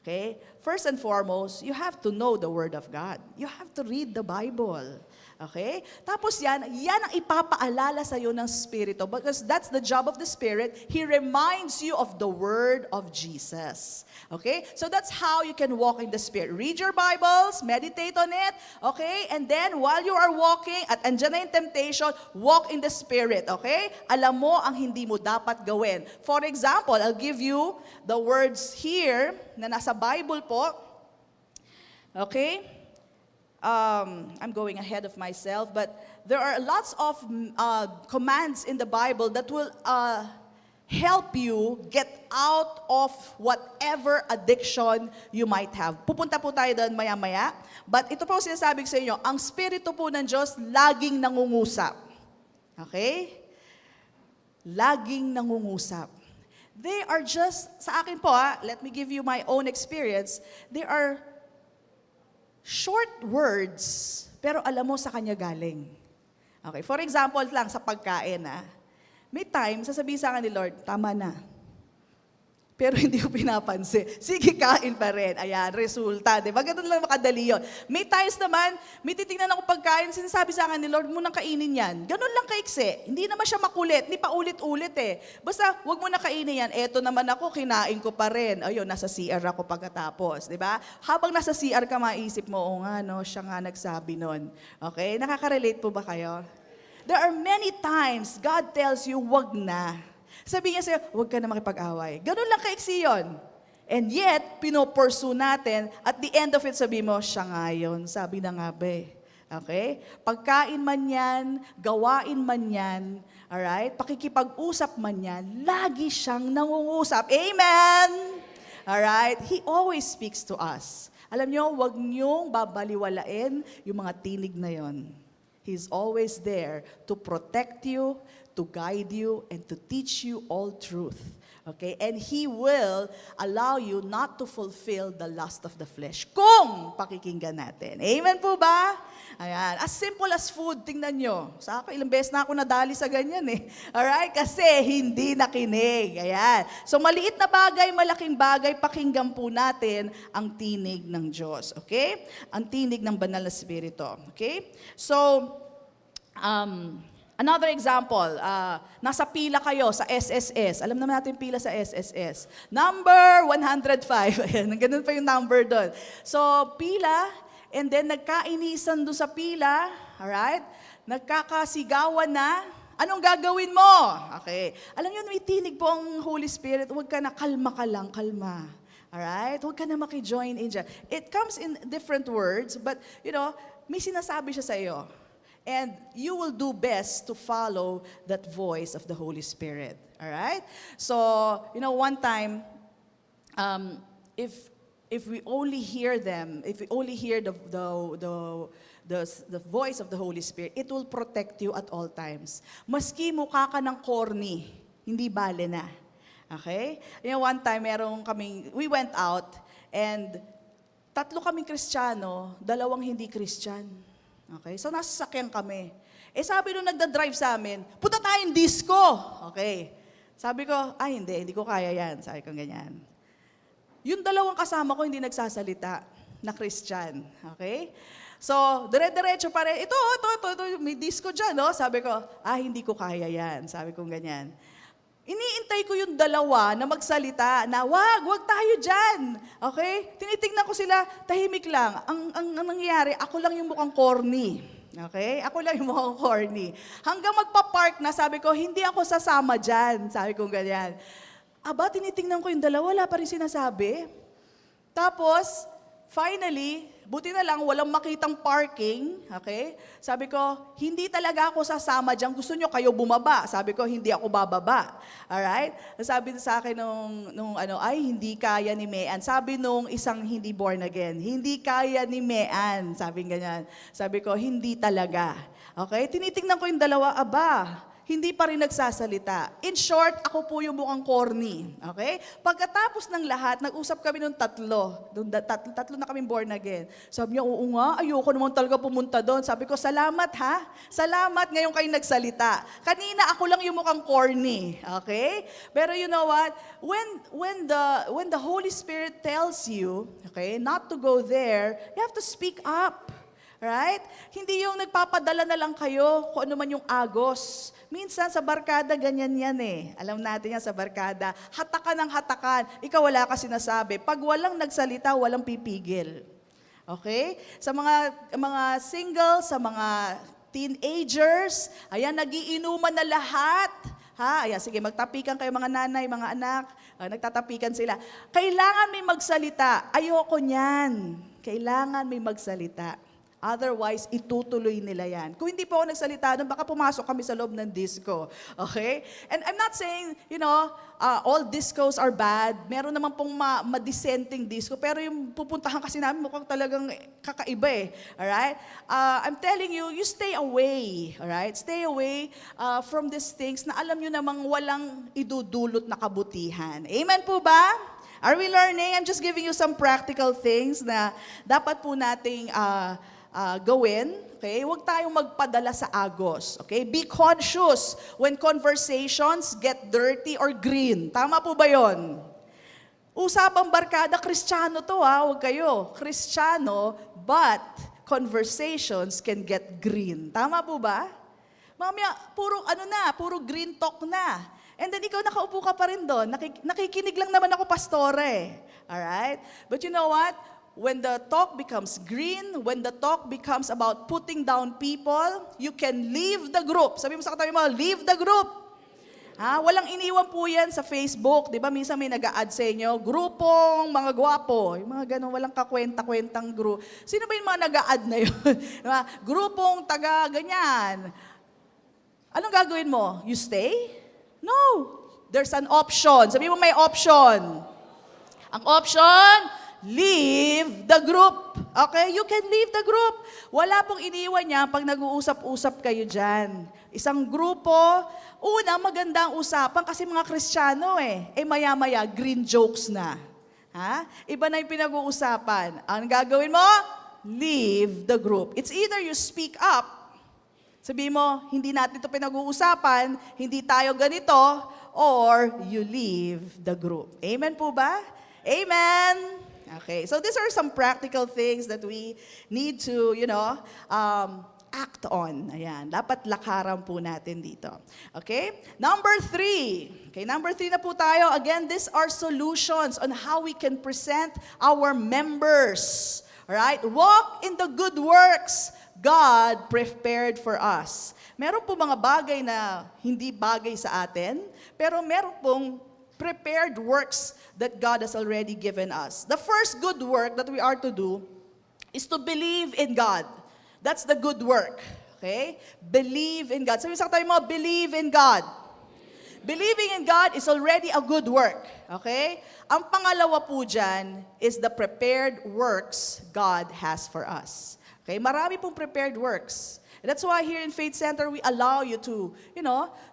Okay? First and foremost, you have to know the Word of God. You have to read the Bible. Okay? Tapos yan ang ipapaalala sa'yo ng Spirito because that's the job of the Spirit. He reminds you of the Word of Jesus. Okay? So that's how you can walk in the Spirit. Read your Bibles, meditate on it, okay? And then while you are walking, at andyan na yung temptation, walk in the Spirit, okay? Alam mo ang hindi mo dapat gawin. For example, I'll give you the words here na nasa Bible po. Okay? I'm going ahead of myself, but there are lots of commands in the Bible that will help you get out of whatever addiction you might have. Pupunta po tayo doon maya-maya. But ito po sinasabi ko sa inyo, ang Espiritu po ng Diyos laging nangungusap. Okay? Laging nangungusap. They are just, sa akin po let me give you my own experience, they are short words, pero alam mo sa kanya galing. Okay, for example lang sa pagkain may time, sasabihin sa akin ni Lord, tama na. Pero hindi ko pinapansin. Sige, kain pa rin. Ayan, resulta. Diba? Ganun lang makadali yun. May times naman, may titingnan ako pagkain, sinasabi sa akin ni Lord, munang kainin yan. Ganun lang kaiksi. Hindi naman siya makulit. Hindi pa ulit-ulit Basta, wag mo na kainin yan. Eto naman ako, kinain ko pa rin. Ayun, nasa CR ako pagkatapos. Diba? Habang nasa CR ka, maisip mo, o nga, no, siya nga nagsabi nun. Okay? Nakaka-relate po ba kayo? There are many times God tells you, wag na. Sabi niya sa'yo, huwag ka na makipag-away. Ganun lang kaiksi yun. And yet, pinopursue natin, at the end of it, sabi mo, siya nga yun. Sabi na nga ba Okay? Pagkain man yan, gawain man yan, alright? Pakikipag-usap man yan, lagi siyang nangungusap. Amen! Alright? He always speaks to us. Alam niyo, huwag niyong babaliwalain yung mga tinig na yon. He's always there to protect you, to guide you, and to teach you all truth. Okay? And He will allow you not to fulfill the lust of the flesh kung pakikinggan natin. Amen po ba? Ayan. As simple as food, tingnan nyo. Sa akin, ilang beses na ako nadali sa ganyan Alright? Kasi hindi nakinig. Ayan. So maliit na bagay, malaking bagay, pakinggan po natin ang tinig ng Diyos. Okay? Ang tinig ng Banal na Espiritu. Okay? So, another example, nasa pila kayo sa SSS. Alam naman natin pila sa SSS. Number 105. Ayan, ganun pa yung number doon. So, pila, and then nagkainisan doon sa pila. Alright? Nagkakasigawan na. Anong gagawin mo? Okay. Alam niyo, may tinig po ang Holy Spirit. Huwag ka na, kalma ka lang, kalma. Alright? Huwag ka na maki-join in dyan. It comes in different words, but, may sinasabi siya sa iyo. And you will do best to follow that voice of the Holy Spirit. All right? So, one time, if we only hear them, if we only hear the voice of the Holy Spirit, it will protect you at all times. Maski mukha ka ng corny, hindi bale na. Okay? One time, we went out, and 3 kaming Kristiyano, 2 hindi Christian. Okay? So, nasa sasakyan kami. Sabi nung nagda-drive sa amin, punta tayong disco. Okay. Sabi ko, hindi ko kaya yan. Sabi ko ganyan. Yung 2 kasama ko hindi nagsasalita na Christian. Okay? So, dire-diretso pa rin, ito, may disco dyan, no? Sabi ko, hindi ko kaya yan. Sabi ko ganyan. Iniintay ko yung 2 na magsalita na, wag tayo dyan. Okay? Tinitingnan ko sila, tahimik lang. Ang nangyayari, ako lang yung mukhang corny. Okay? Ako lang yung mukhang corny. Hanggang magpa-park na, sabi ko, hindi ako sasama dyan. Sabi ko ganyan. Tinitingnan ko yung 2, wala pa rin sinasabi. Tapos, finally, buti na lang, walang makitang parking, okay? Sabi ko, hindi talaga ako sasama dyan. Gusto nyo kayo bumaba. Sabi ko, hindi ako bababa. Alright? Sabi sa akin hindi kaya ni Mean. Sabi nung isang hindi born again, hindi kaya ni Mean. Sabi ganyan. Sabi ko, hindi talaga. Okay? Tinitingnan ko yung 2, hindi pa rin nagsasalita. In short, ako po yung mukhang corny. Okay? Pagkatapos ng lahat, nag-usap kami nung tatlo. Tatlo na kaming born again. Sabi niya, oo nga, ayoko naman talaga pumunta doon. Sabi ko, salamat ha. Salamat ngayon kayo nagsalita. Kanina ako lang yung mukhang corny. Okay? Pero you know what? When the Holy Spirit tells you, okay, not to go there, you have to speak up. Right? Hindi yung nagpapadala na lang kayo kung ano man yung agos. Minsan sa barkada, ganyan yan eh. Alam natin yan sa barkada. Hatakan ng hatakan. Ikaw wala ka sinasabi. Pag walang nagsalita, walang pipigil. Okay? Sa mga single, sa mga teenagers, ayan, nagiinuman na lahat. Ha? Ayan, sige, magtapikan kayo mga nanay, mga anak. Nagtatapikan sila. Kailangan may magsalita. Ayoko niyan. Kailangan may magsalita. Otherwise, itutuloy nila yan. Kung hindi po ako nagsalita doon, baka pumasok kami sa loob ng disco. Okay? And I'm not saying, all discos are bad. Meron naman pong ma-dissenting disco. Pero yung pupuntahan kasi namin, mukhang talagang kakaiba eh. Alright? I'm telling you, you stay away. Alright? Stay away from these things na alam nyo namang walang idudulot na kabutihan. Amen po ba? Are we learning? I'm just giving you some practical things na dapat po nating gawin, okay? Huwag tayong magpadala sa agos, okay? Be conscious when conversations get dirty or green. Tama po ba yon? Usapang barkada, Kristiyano to ha, huwag kayo. Kristiyano, but conversations can get green. Tama po ba? Mamaya, puro green talk na. And then ikaw nakaupo ka pa rin doon. Nakikinig lang naman ako, pastore. Alright? But you know what? When the talk becomes green, when the talk becomes about putting down people, you can leave the group. Sabi mo sa katabi mo, leave the group. Walang iniwan po yan sa Facebook. Di ba minsan may nag-a-add sa inyo, grupong mga gwapo. Yung mga ganun, walang kakwenta-kwentang group. Sino ba yung mga nag-a-add na yun? Grupong taga-ganyan. Anong gagawin mo? You stay? No. There's an option. Sabi mo may option. Ang option, leave the group. Okay? You can leave the group. Wala pong iniwan niya pag nag-uusap-usap kayo dyan. Isang grupo, magandang usapan kasi mga Kristiyano maya-maya, green jokes na. Iba na yung pinag-uusapan. Ang gagawin mo? Leave the group. It's either you speak up, sabi mo, hindi natin ito pinag-uusapan, hindi tayo ganito, or you leave the group. Amen po ba? Amen! Okay, so these are some practical things that we need to, act on. Ayan, dapat lakaran po natin dito. Okay? Number 3. Okay, number 3 na po tayo. Again, these are solutions on how we can present our members. Alright? Walk in the good works God prepared for us. Meron po mga bagay na hindi bagay sa atin, pero meron pong prepared works that God has already given us. The first good work that we are to do is to believe in God. That's the good work. Okay? Believe in God. Sabi sa tayo mo, believe in God. Believing in God is already a good work. Okay? Ang pangalawa po dyan is the prepared works God has for us. Okay? Marami pong prepared works. And that's why here in Faith Center, we allow you to,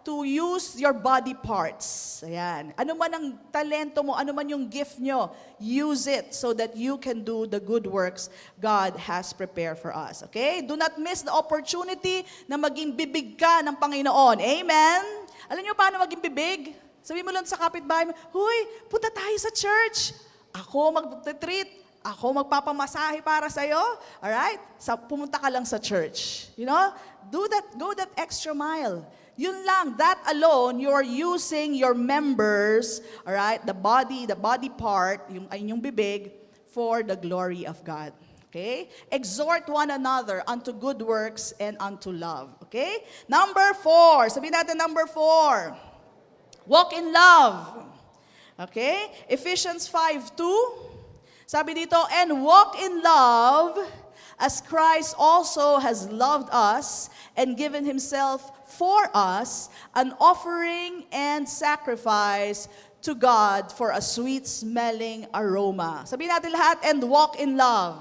to use your body parts. Ayan. Ano man ang talento mo, ano man yung gift nyo, use it so that you can do the good works God has prepared for us. Okay? Do not miss the opportunity na maging bibig ka ng Panginoon. Amen? Alam nyo paano maging bibig? Sabi mo lang sa kapitbahay mo, huy, punta tayo sa church. Ako mag-treat. Ako magpapamasahe para sa'yo. Alright? Pumunta ka lang sa church. Go that extra mile. Yun lang, that alone, you're using your members, alright, the body part, yung bibig, for the glory of God. Okay? Exhort one another unto good works and unto love. Okay? Number 4. Sabihin natin number 4. Walk in love. Okay? Ephesians 5:2. Sabi dito, and walk in love as Christ also has loved us and given Himself for us, an offering and sacrifice to God for a sweet-smelling aroma. Sabihin natin lahat, and walk in love.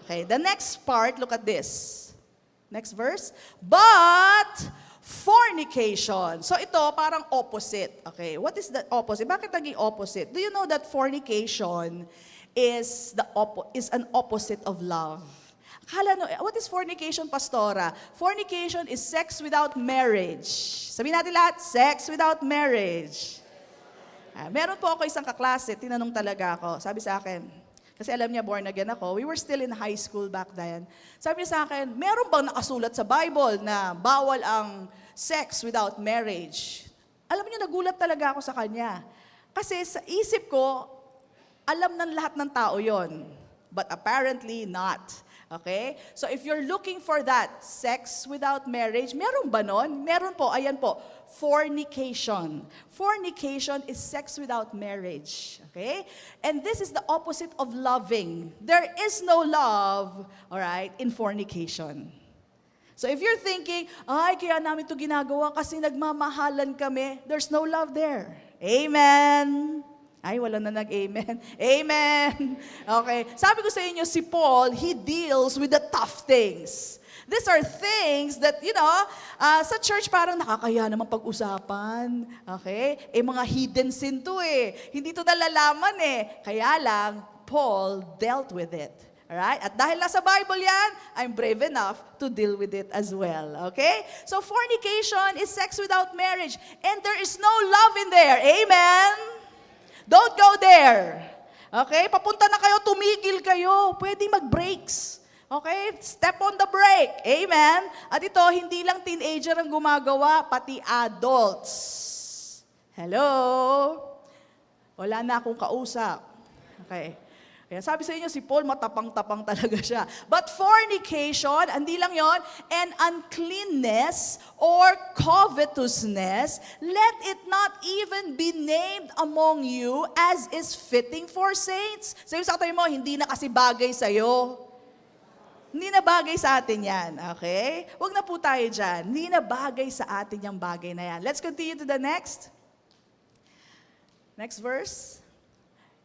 Okay, the next part, look at this. Next verse. But Fornication. So ito, parang opposite. Okay, what is the opposite? Bakit naging opposite? Do you know that fornication is an opposite of love? Akala no, what is fornication, Pastora? Fornication is sex without marriage. Sabihin natin lahat, sex without marriage. Meron po ako isang kaklase, tinanong talaga ako. Sabi sa akin, kasi alam niya, born again ako. We were still in high school back then. Sabi niya sa akin, meron bang nakasulat sa Bible na bawal ang sex without marriage? Alam niyo, nagulat talaga ako sa kanya. Kasi sa isip ko, alam ng lahat ng tao yon, but apparently not. Okay? So if you're looking for that, sex without marriage, meron ba nun? Meron po, ayan po, fornication. Fornication is sex without marriage. Okay? And this is the opposite of loving. There is no love, all right, in fornication. So if you're thinking, ay, kaya namin ito ginagawa kasi nagmamahalan kami, there's no love there. Amen. Ay, wala na nag-amen. Amen. Okay. Sabi ko sa inyo, si Paul, he deals with the tough things. These are things that, sa church parang nakakaya naman pag-usapan. Okay? Mga hidden sin to Hindi to nalalaman Kaya lang, Paul dealt with it. Alright? At dahil nasa Bible yan, I'm brave enough to deal with it as well. Okay? So fornication is sex without marriage. And there is no love in there. Amen? Don't go there. Okay? Papunta na kayo, tumigil kayo. Pwede mag-breaks. Okay? Step on the brake. Amen? At ito, hindi lang teenager ang gumagawa, pati adults. Hello? Wala na akong kausap. Okay. Kaya sabi sa inyo, si Paul matapang-tapang talaga siya. But fornication, hindi lang yon, and uncleanness or covetousness, let it not even be named among you as is fitting for saints. Sabi sa tayo mo, hindi na kasi bagay sa'yo. Hindi na bagay sa atin yan, okay? Huwag na po tayo dyan. Hindi na bagay sa atin yung bagay na yan. Let's continue to the next. Next verse.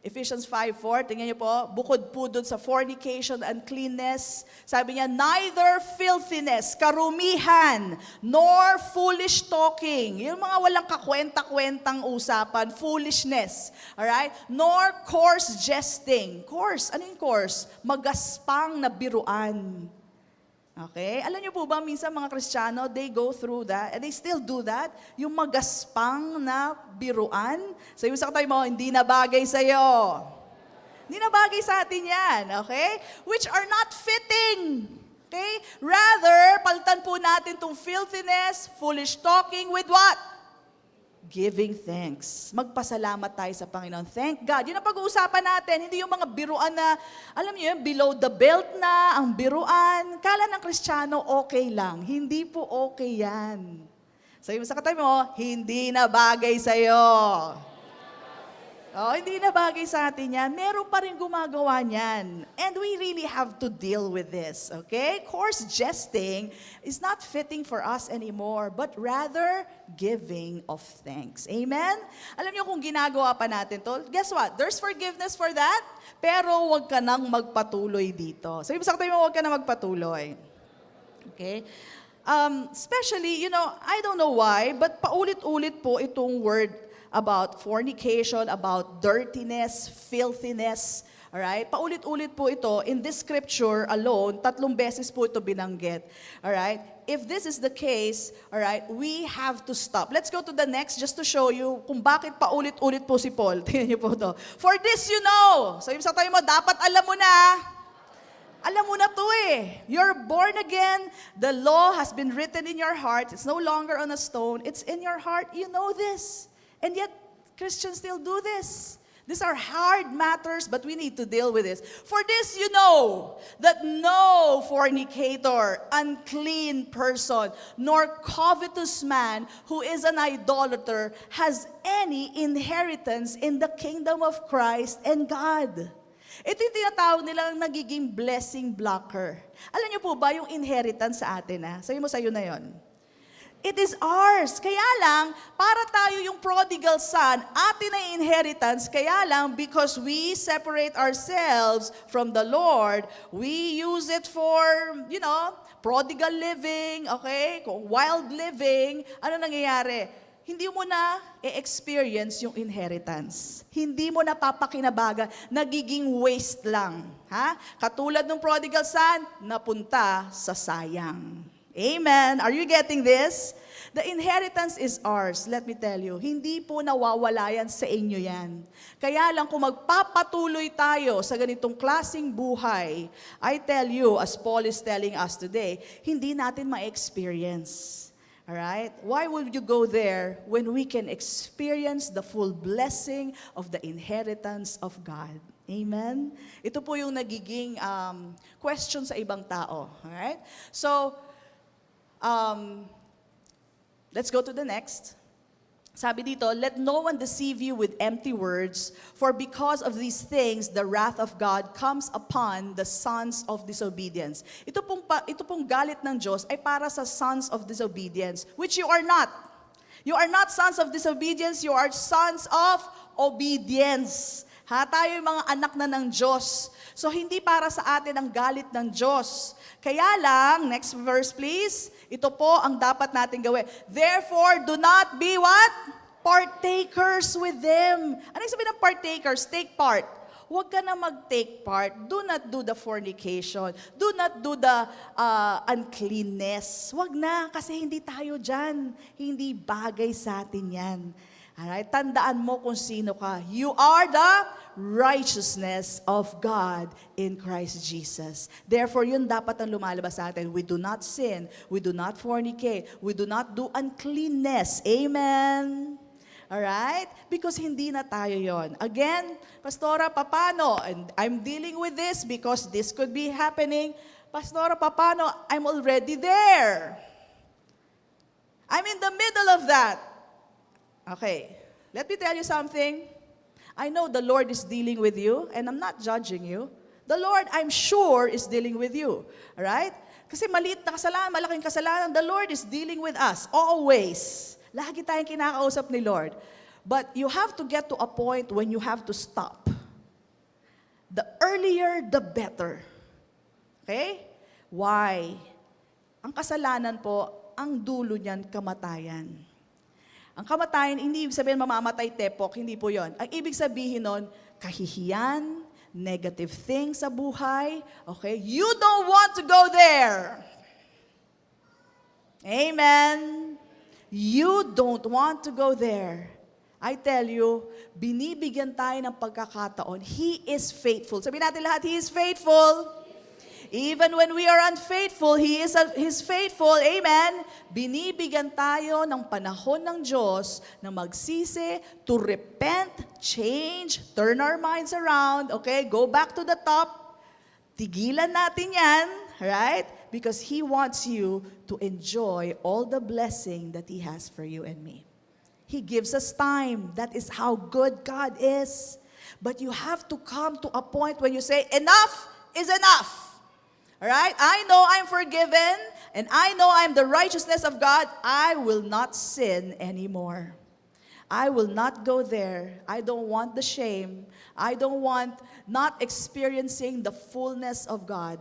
Ephesians 5:4, tingnan niyo po, bukod po dun sa fornication, uncleanness, sabi niya, neither filthiness, karumihan, nor foolish talking, yung mga walang kakwenta-kwentang usapan, foolishness, alright? Nor coarse jesting. Coarse, ano yung coarse? Magaspang na biruan. Okay? Alam niyo po ba, minsan mga Kristiyano, they go through that, and they still do that, yung magaspang na biruan. Sabi mo sa katabi mo, hindi na bagay sa'yo. Hindi na bagay sa atin yan, okay? Which are not fitting. Okay? Rather, palitan po natin itong filthiness, foolish talking with what? Giving thanks. Magpasalamat tayo sa Panginoon. Thank God. Yun ang pag-uusapan natin. Hindi yung mga biruan na, alam niyo yun, below the belt na, ang biruan. Kala ng Kristiyano, okay lang. Hindi po okay yan. Sabi mo sa katabi mo, hindi na bagay sa'yo. Oh, hindi na bagay sa atin yan. Meron pa rin gumagawa niyan. And we really have to deal with this, okay? Coarse jesting is not fitting for us anymore, but rather giving of thanks. Amen? Alam niyo kung ginagawa pa natin to, guess what? There's forgiveness for that, pero huwag ka nang magpatuloy dito. Sabi mo sa katabi mo, huwag ka nang magpatuloy. Okay? Especially, I don't know why, but paulit-ulit po itong word about fornication, about dirtiness, filthiness. Alright? Paulit-ulit po ito. In this scripture alone, 3 beses po ito binanggit. Alright? If this is the case, alright, we have to stop. Let's go to the next just to show you kung bakit paulit-ulit po si Paul. Tingnan niyo po ito. For this you know. Sabi sa tayo mo, dapat alam mo na. Alam mo na to You're born again. The law has been written in your heart. It's no longer on a stone. It's in your heart. You know this. And yet, Christians still do this. These are hard matters, but we need to deal with this. For this you know, that no fornicator, unclean person, nor covetous man who is an idolater has any inheritance in the kingdom of Christ and God. Ito yung tinatawag nilang nagiging blessing blocker. Alam niyo po ba yung inheritance sa atin? Sabi mo sa'yo na yon. It is ours. Kaya lang, para tayo yung prodigal son, atin na inheritance, kaya lang, because we separate ourselves from the Lord, we use it for, prodigal living, okay? Wild living, ano nangyayari? Hindi mo na e-experience yung inheritance. Hindi mo na papakinabaga, nagiging waste lang. Ha? Katulad ng prodigal son, napunta sa sayang. Amen. Are you getting this? The inheritance is ours. Let me tell you, hindi po nawawala yan sa inyo yan. Kaya lang kung magpapatuloy tayo sa ganitong klaseng buhay, I tell you, as Paul is telling us today, hindi natin ma-experience. Alright? Why would you go there when we can experience the full blessing of the inheritance of God? Amen? Ito po yung nagiging question sa ibang tao. Alright? So, let's go to the next. Sabi dito, let no one deceive you with empty words, for because of these things, the wrath of God comes upon the sons of disobedience. Ito pong galit ng Diyos ay para sa sons of disobedience, which you are not. You are not sons of disobedience, you are sons of obedience. Tayo yung mga anak na ng Diyos. So, hindi para sa atin ang galit ng Diyos. Kaya lang, next verse please, ito po ang dapat natin gawin. Therefore, do not be what? Partakers with them. Ano yung sabihin ng partakers? Take part. Huwag ka na mag-take part. Do not do the fornication. Do not do the uncleanness. Huwag na, kasi hindi tayo dyan. Hindi bagay sa atin yan. Alright? Tandaan mo kung sino ka. You are the righteousness of God in Christ Jesus. Therefore, yun dapat ang lumalabas sa atin. We do not sin. We do not fornicate. We do not do uncleanness. Amen? Alright? Because hindi na tayo yon. Again, Pastora, paano? And I'm dealing with this because this could be happening. Pastora, paano? I'm already there. I'm in the middle of that. Okay, let me tell you something. I know the Lord is dealing with you, and I'm not judging you. The Lord, I'm sure, is dealing with you. Alright? Kasi maliit na kasalanan, malaking kasalanan, the Lord is dealing with us, always. Lagi tayong kinakausap ni Lord. But you have to get to a point when you have to stop. The earlier, the better. Okay? Why? Ang kasalanan po, ang dulo niyan, kamatayan. Ang kamatayan, hindi ibig sabihin mamamatay tepok, hindi po yon. Ang ibig sabihin nun, kahihiyan, negative things sa buhay, okay? You don't want to go there. Amen? You don't want to go there. I tell you, binibigyan tayo ng pagkakataon. He is faithful. Sabihin natin lahat, He is faithful. Even when we are unfaithful, He's faithful. Amen? Binibigyan tayo ng panahon ng Diyos na magsisi, to repent, change, turn our minds around, okay? Go back to the top. Tigilan natin yan, right? Because He wants you to enjoy all the blessing that He has for you and me. He gives us time. That is how good God is. But you have to come to a point when you say, enough is enough. Alright? I know I'm forgiven, and I know I'm the righteousness of God. I will not sin anymore. I will not go there. I don't want the shame. I don't want not experiencing the fullness of God.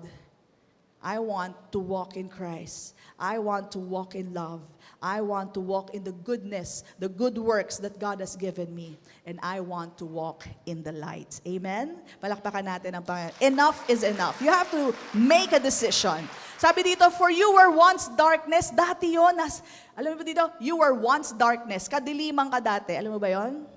I want to walk in Christ. I want to walk in love. I want to walk in the goodness, the good works that God has given me. And I want to walk in the light. Amen? Palakpakan natin ang Panginoon. Enough is enough. You have to make a decision. Sabi dito, for you were once darkness. Dati yun. Alam mo ba dito? You were once darkness. Kadiliman ka dati. Alam mo ba yun?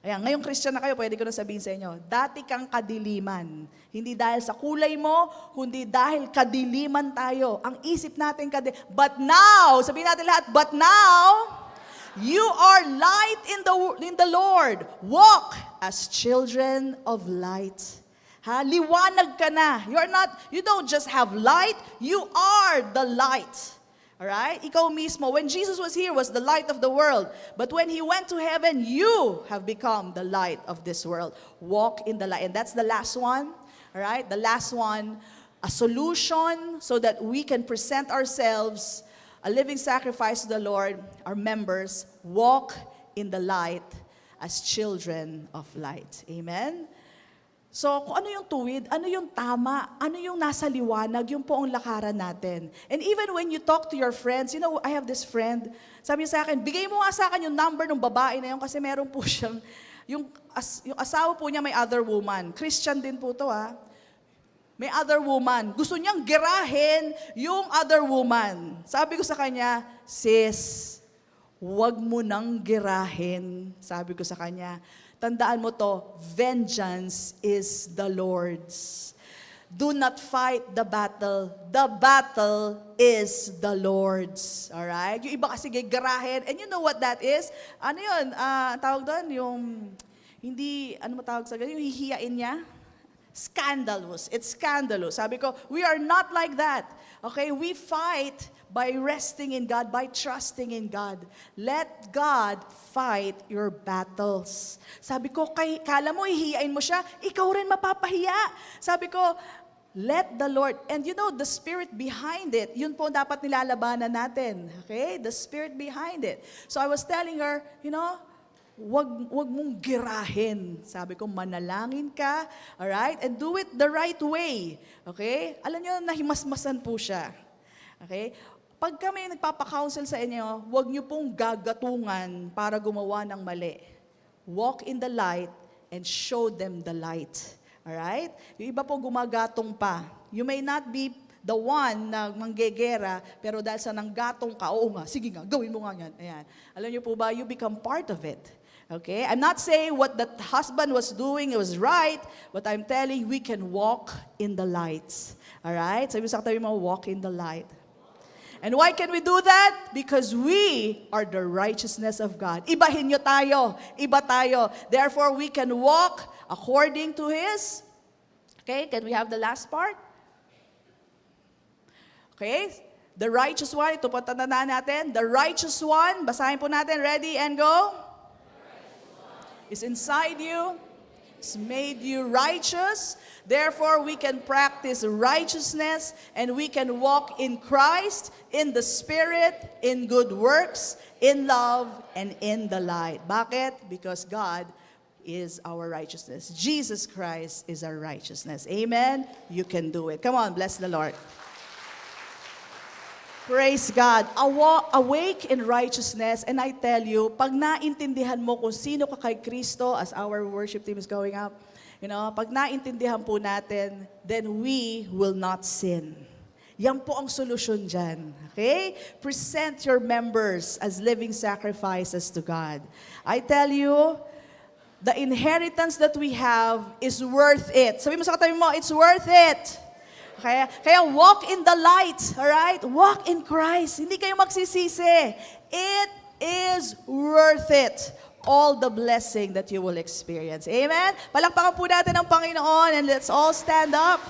Ayan, ngayong Christian na kayo, pwede ko na sabihin sa inyo, dati kang kadiliman. Hindi dahil sa kulay mo, kundi dahil kadiliman tayo. Ang isip natin but now, sabihin natin lahat, but now, you are light in the Lord. Walk as children of light. Liwanag ka na. You don't just have light, you are the light. Alright? Ikaw mismo, when Jesus was here, was the light of the world. But when He went to heaven, you have become the light of this world. Walk in the light. And that's the last one. Alright? The last one, a solution so that we can present ourselves a living sacrifice to the Lord, our members walk in the light as children of light. Amen? So, kung ano yung tuwid, ano yung tama, ano yung nasa liwanag, yung po ang lakaran natin. And even when you talk to your friends, I have this friend, sabi niya sa akin, bigay mo nga sa akin yung number ng babae na yun kasi meron po siyang, yung asawa po niya may other woman. Christian din po to May other woman. Gusto niyang girahin yung other woman. Sabi ko sa kanya, sis, wag mo nang girahin. Sabi ko sa kanya, tandaan mo to, vengeance is the Lord's. Do not fight the battle. The battle is the Lord's. Alright? Yung iba kasi gigarahin. And you know what that is? Ano yun? Tawag doon, yung, hindi, ano matawag sa ganyan? Yung hihiyain niya? Scandalous. It's scandalous. Sabi ko, we are not like that. Okay? We fight by resting in God, by trusting in God. Let God fight your battles. Sabi ko, kala mo, ihiyain mo siya, ikaw rin mapapahiya. Sabi ko, let the Lord, and the spirit behind it, yun po dapat nilalabanan natin. Okay? The spirit behind it. So I was telling her, wag mong girahin. Sabi ko, manalangin ka, alright? And do it the right way. Okay? Alam niyo, nahimasmasan po siya. Okay? Pag kami nagpapa-counsel sa inyo, huwag niyo pong gagatungan para gumawa ng mali. Walk in the light and show them the light. Alright? Yung iba po gumagatong pa. You may not be the one na manggegera, pero dahil sa nanggatong ka, oo nga, sige nga, gawin mo nga yan. Ayan. Alam niyo po ba, you become part of it. Okay? I'm not saying what the husband was doing, it was right, but I'm telling we can walk in the light. Alright? Sabi sa katabi mo, walk in the light. And why can we do that? Because we are the righteousness of God. Ibahin nyo tayo. Iba tayo. Therefore, we can walk according to His. Okay, can we have the last part? Okay, the righteous one. Ito po tandaan natin. The righteous one. Basahin po natin. Ready and go. Is inside you. It's made you righteous. Therefore, we can practice righteousness and we can walk in Christ, in the Spirit, in good works, in love, and in the light. Bakit? Because God is our righteousness. Jesus Christ is our righteousness. Amen? You can do it. Come on, bless the Lord. Praise God. Awake in righteousness. And I tell you, pag naintindihan mo kung sino ka kay Kristo, as our worship team is going up, pag naintindihan po natin, then we will not sin. Yan po ang solusyon dyan. Okay? Present your members as living sacrifices to God. I tell you, the inheritance that we have is worth it. Sabi mo sa katabi mo, it's worth it. Kaya walk in the light, alright? Walk in Christ. Hindi kayo magsisisi. It is worth it. All the blessing that you will experience. Amen? Palakpakan po natin ang Panginoon and let's all stand up.